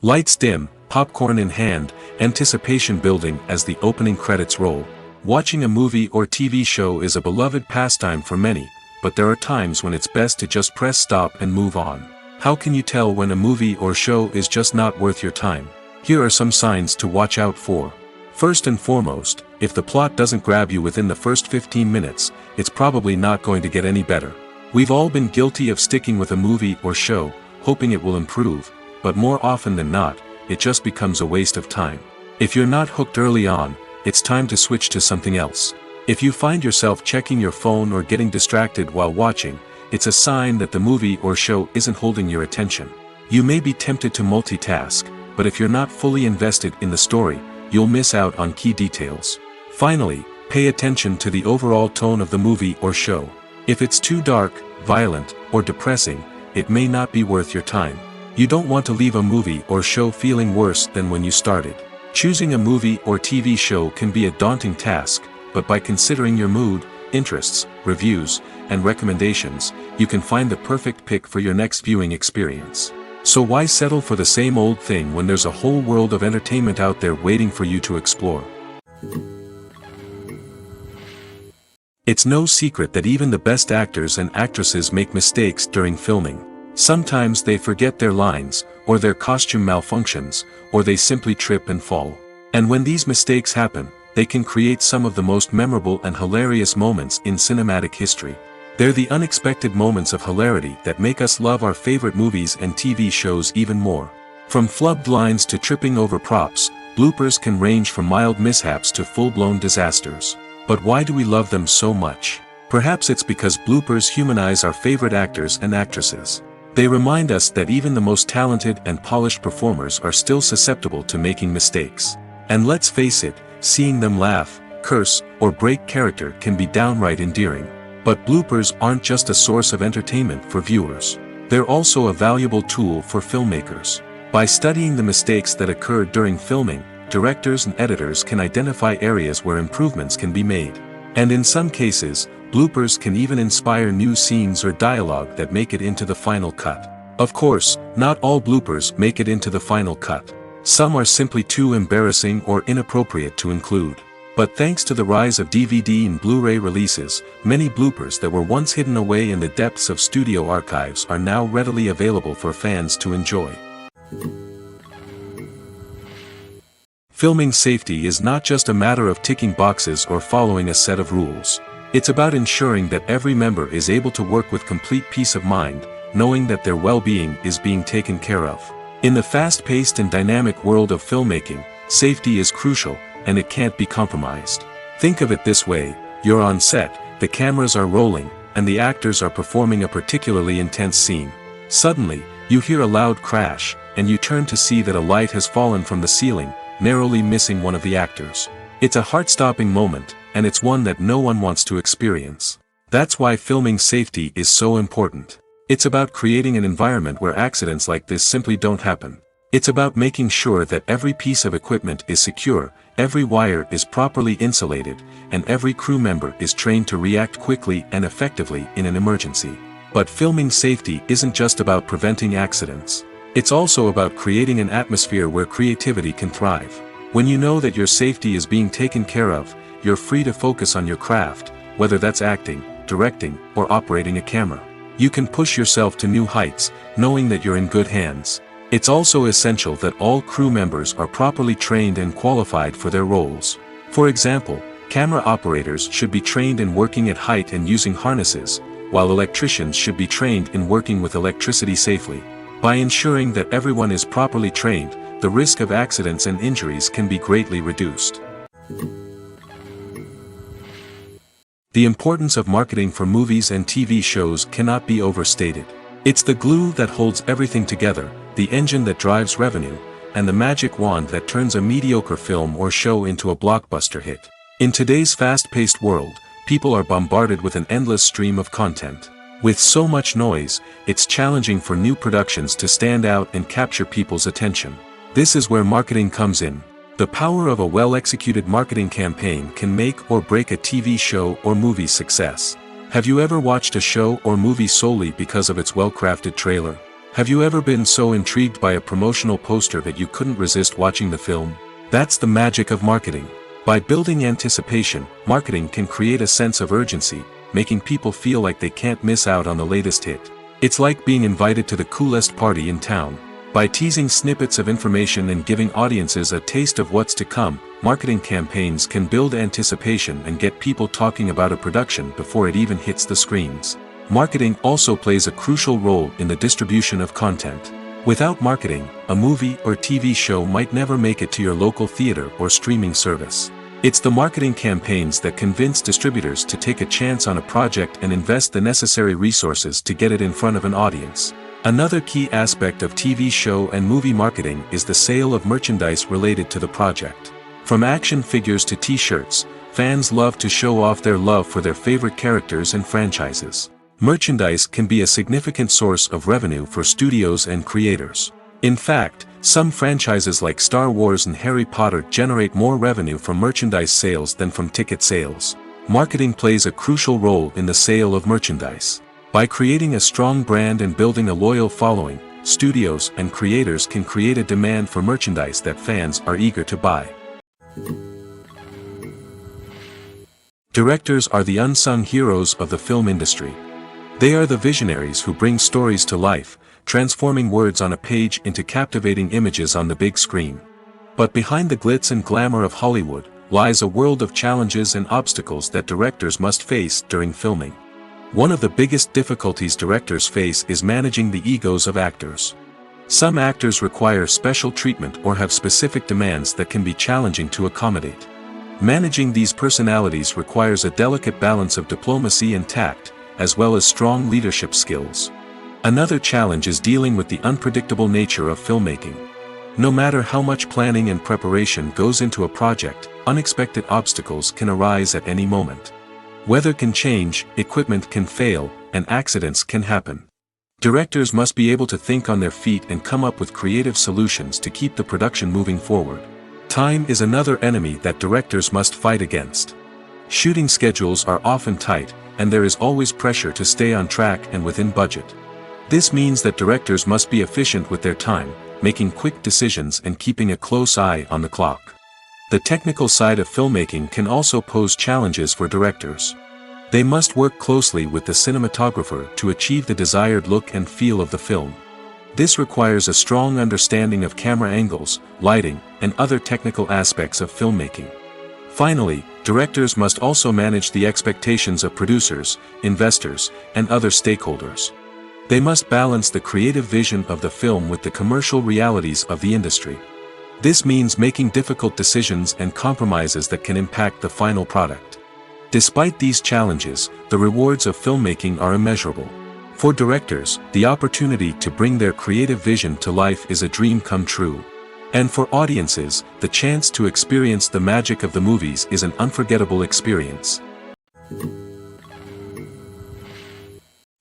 Lights dim, popcorn in hand, anticipation building as the opening credits roll. Watching a movie or TV show is a beloved pastime for many, but there are times when it's best to just press stop and move on. How can you tell when a movie or show is just not worth your time? Here are some signs to watch out for. First and foremost, if the plot doesn't grab you within the first 15 minutes, it's probably not going to get any better. We've all been guilty of sticking with a movie or show, hoping it will improve, but more often than not, it just becomes a waste of time. If you're not hooked early on, it's time to switch to something else. If you find yourself checking your phone or getting distracted while watching, it's a sign that the movie or show isn't holding your attention. You may be tempted to multitask, but if you're not fully invested in the story, you'll miss out on key details. Finally, pay attention to the overall tone of the movie or show. If it's too dark, violent, or depressing, it may not be worth your time. You don't want to leave a movie or show feeling worse than when you started. Choosing a movie or TV show can be a daunting task, but by considering your mood, interests, reviews, and recommendations, you can find the perfect pick for your next viewing experience. So why settle for the same old thing when there's a whole world of entertainment out there waiting for you to explore? It's no secret that even the best actors and actresses make mistakes during filming. Sometimes they forget their lines, or their costume malfunctions, or they simply trip and fall. And when these mistakes happen, they can create some of the most memorable and hilarious moments in cinematic history. They're the unexpected moments of hilarity that make us love our favorite movies and TV shows even more. From flubbed lines to tripping over props, bloopers can range from mild mishaps to full-blown disasters. But why do we love them so much? Perhaps it's because bloopers humanize our favorite actors and actresses. They remind us that even the most talented and polished performers are still susceptible to making mistakes. And let's face it, seeing them laugh, curse, or break character can be downright endearing. But bloopers aren't just a source of entertainment for viewers. They're also a valuable tool for filmmakers. By studying the mistakes that occur during filming, directors and editors can identify areas where improvements can be made. And in some cases, bloopers can even inspire new scenes or dialogue that make it into the final cut. Of course, not all bloopers make it into the final cut. Some are simply too embarrassing or inappropriate to include. But thanks to the rise of DVD and Blu-ray releases, many bloopers that were once hidden away in the depths of studio archives are now readily available for fans to enjoy. Filming safety is not just a matter of ticking boxes or following a set of rules. It's about ensuring that every member is able to work with complete peace of mind, knowing that their well-being is being taken care of. In the fast-paced and dynamic world of filmmaking, safety is crucial, and it can't be compromised. Think of it this way: you're on set, the cameras are rolling, and the actors are performing a particularly intense scene. Suddenly, you hear a loud crash, and you turn to see that a light has fallen from the ceiling, narrowly missing one of the actors. It's a heart-stopping moment, and it's one that no one wants to experience. That's why filming safety is so important. It's about creating an environment where accidents like this simply don't happen. It's about making sure that every piece of equipment is secure, every wire is properly insulated, and every crew member is trained to react quickly and effectively in an emergency. But filming safety isn't just about preventing accidents. It's also about creating an atmosphere where creativity can thrive. When you know that your safety is being taken care of, you're free to focus on your craft, whether that's acting, directing, or operating a camera. You can push yourself to new heights, knowing that you're in good hands. It's also essential that all crew members are properly trained and qualified for their roles. For example, camera operators should be trained in working at height and using harnesses, while electricians should be trained in working with electricity safely. By ensuring that everyone is properly trained, the risk of accidents and injuries can be greatly reduced. The importance of marketing for movies and TV shows cannot be overstated. It's the glue that holds everything together, the engine that drives revenue, and the magic wand that turns a mediocre film or show into a blockbuster hit. In today's fast-paced world, people are bombarded with an endless stream of content. With so much noise, it's challenging for new productions to stand out and capture people's attention. This is where marketing comes in. The power of a well-executed marketing campaign can make or break a TV show or movie's success. Have you ever watched a show or movie solely because of its well-crafted trailer? Have you ever been so intrigued by a promotional poster that you couldn't resist watching the film? That's the magic of marketing. By building anticipation, marketing can create a sense of urgency, making people feel like they can't miss out on the latest hit. It's like being invited to the coolest party in town. By teasing snippets of information and giving audiences a taste of what's to come, marketing campaigns can build anticipation and get people talking about a production before it even hits the screens. Marketing also plays a crucial role in the distribution of content. Without marketing, a movie or TV show might never make it to your local theater or streaming service. It's the marketing campaigns that convince distributors to take a chance on a project and invest the necessary resources to get it in front of an audience. Another key aspect of TV show and movie marketing is the sale of merchandise related to the project. From action figures to t-shirts, fans love to show off their love for their favorite characters and franchises. Merchandise can be a significant source of revenue for studios and creators. In fact, some franchises like Star Wars and Harry Potter generate more revenue from merchandise sales than from ticket sales. Marketing plays a crucial role in the sale of merchandise. By creating a strong brand and building a loyal following, studios and creators can create a demand for merchandise that fans are eager to buy. Directors are the unsung heroes of the film industry. They are the visionaries who bring stories to life, transforming words on a page into captivating images on the big screen. But behind the glitz and glamour of Hollywood, lies a world of challenges and obstacles that directors must face during filming. One of the biggest difficulties directors face is managing the egos of actors. Some actors require special treatment or have specific demands that can be challenging to accommodate. Managing these personalities requires a delicate balance of diplomacy and tact, as well as strong leadership skills. Another challenge is dealing with the unpredictable nature of filmmaking. No matter how much planning and preparation goes into a project, unexpected obstacles can arise at any moment. Weather can change, equipment can fail, and accidents can happen. Directors must be able to think on their feet and come up with creative solutions to keep the production moving forward. Time is another enemy that directors must fight against. Shooting schedules are often tight, and there is always pressure to stay on track and within budget. This means that directors must be efficient with their time, making quick decisions and keeping a close eye on the clock. The technical side of filmmaking can also pose challenges for directors. They must work closely with the cinematographer to achieve the desired look and feel of the film. This requires a strong understanding of camera angles, lighting, and other technical aspects of filmmaking. Finally, directors must also manage the expectations of producers, investors, and other stakeholders. They must balance the creative vision of the film with the commercial realities of the industry. This means making difficult decisions and compromises that can impact the final product. Despite these challenges, the rewards of filmmaking are immeasurable. For directors, the opportunity to bring their creative vision to life is a dream come true. And for audiences, the chance to experience the magic of the movies is an unforgettable experience.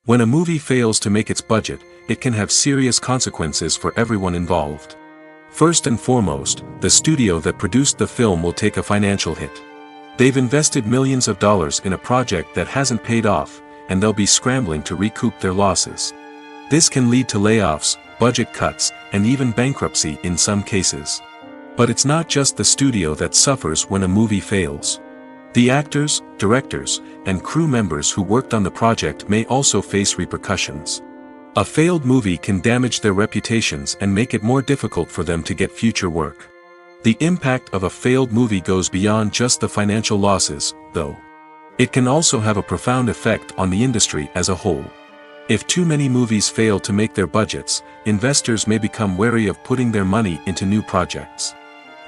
When a movie fails to make its budget, it can have serious consequences for everyone involved. First and foremost, the studio that produced the film will take a financial hit. They've invested millions of dollars in a project that hasn't paid off, and they'll be scrambling to recoup their losses. This can lead to layoffs, budget cuts, and even bankruptcy in some cases. But it's not just the studio that suffers when a movie fails. The actors, directors, and crew members who worked on the project may also face repercussions. A failed movie can damage their reputations and make it more difficult for them to get future work. The impact of a failed movie goes beyond just the financial losses, though. It can also have a profound effect on the industry as a whole. If too many movies fail to make their budgets, investors may become wary of putting their money into new projects.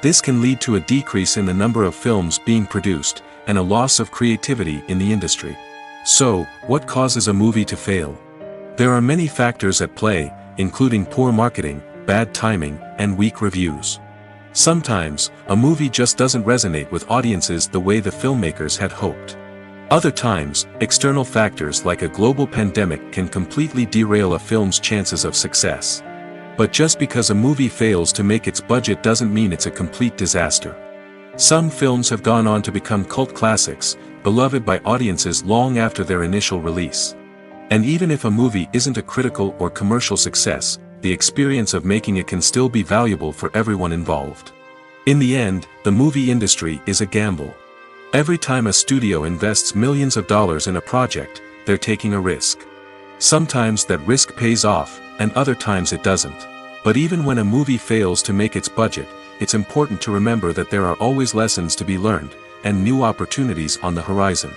This can lead to a decrease in the number of films being produced, and a loss of creativity in the industry. So, what causes a movie to fail? There are many factors at play, including poor marketing, bad timing, and weak reviews. Sometimes, a movie just doesn't resonate with audiences the way the filmmakers had hoped. Other times, external factors like a global pandemic can completely derail a film's chances of success. But just because a movie fails to make its budget doesn't mean it's a complete disaster. Some films have gone on to become cult classics, beloved by audiences long after their initial release. And even if a movie isn't a critical or commercial success, the experience of making it can still be valuable for everyone involved. In the end, the movie industry is a gamble. Every time a studio invests millions of dollars in a project, they're taking a risk. Sometimes that risk pays off, and other times it doesn't. But even when a movie fails to make its budget, it's important to remember that there are always lessons to be learned, and new opportunities on the horizon.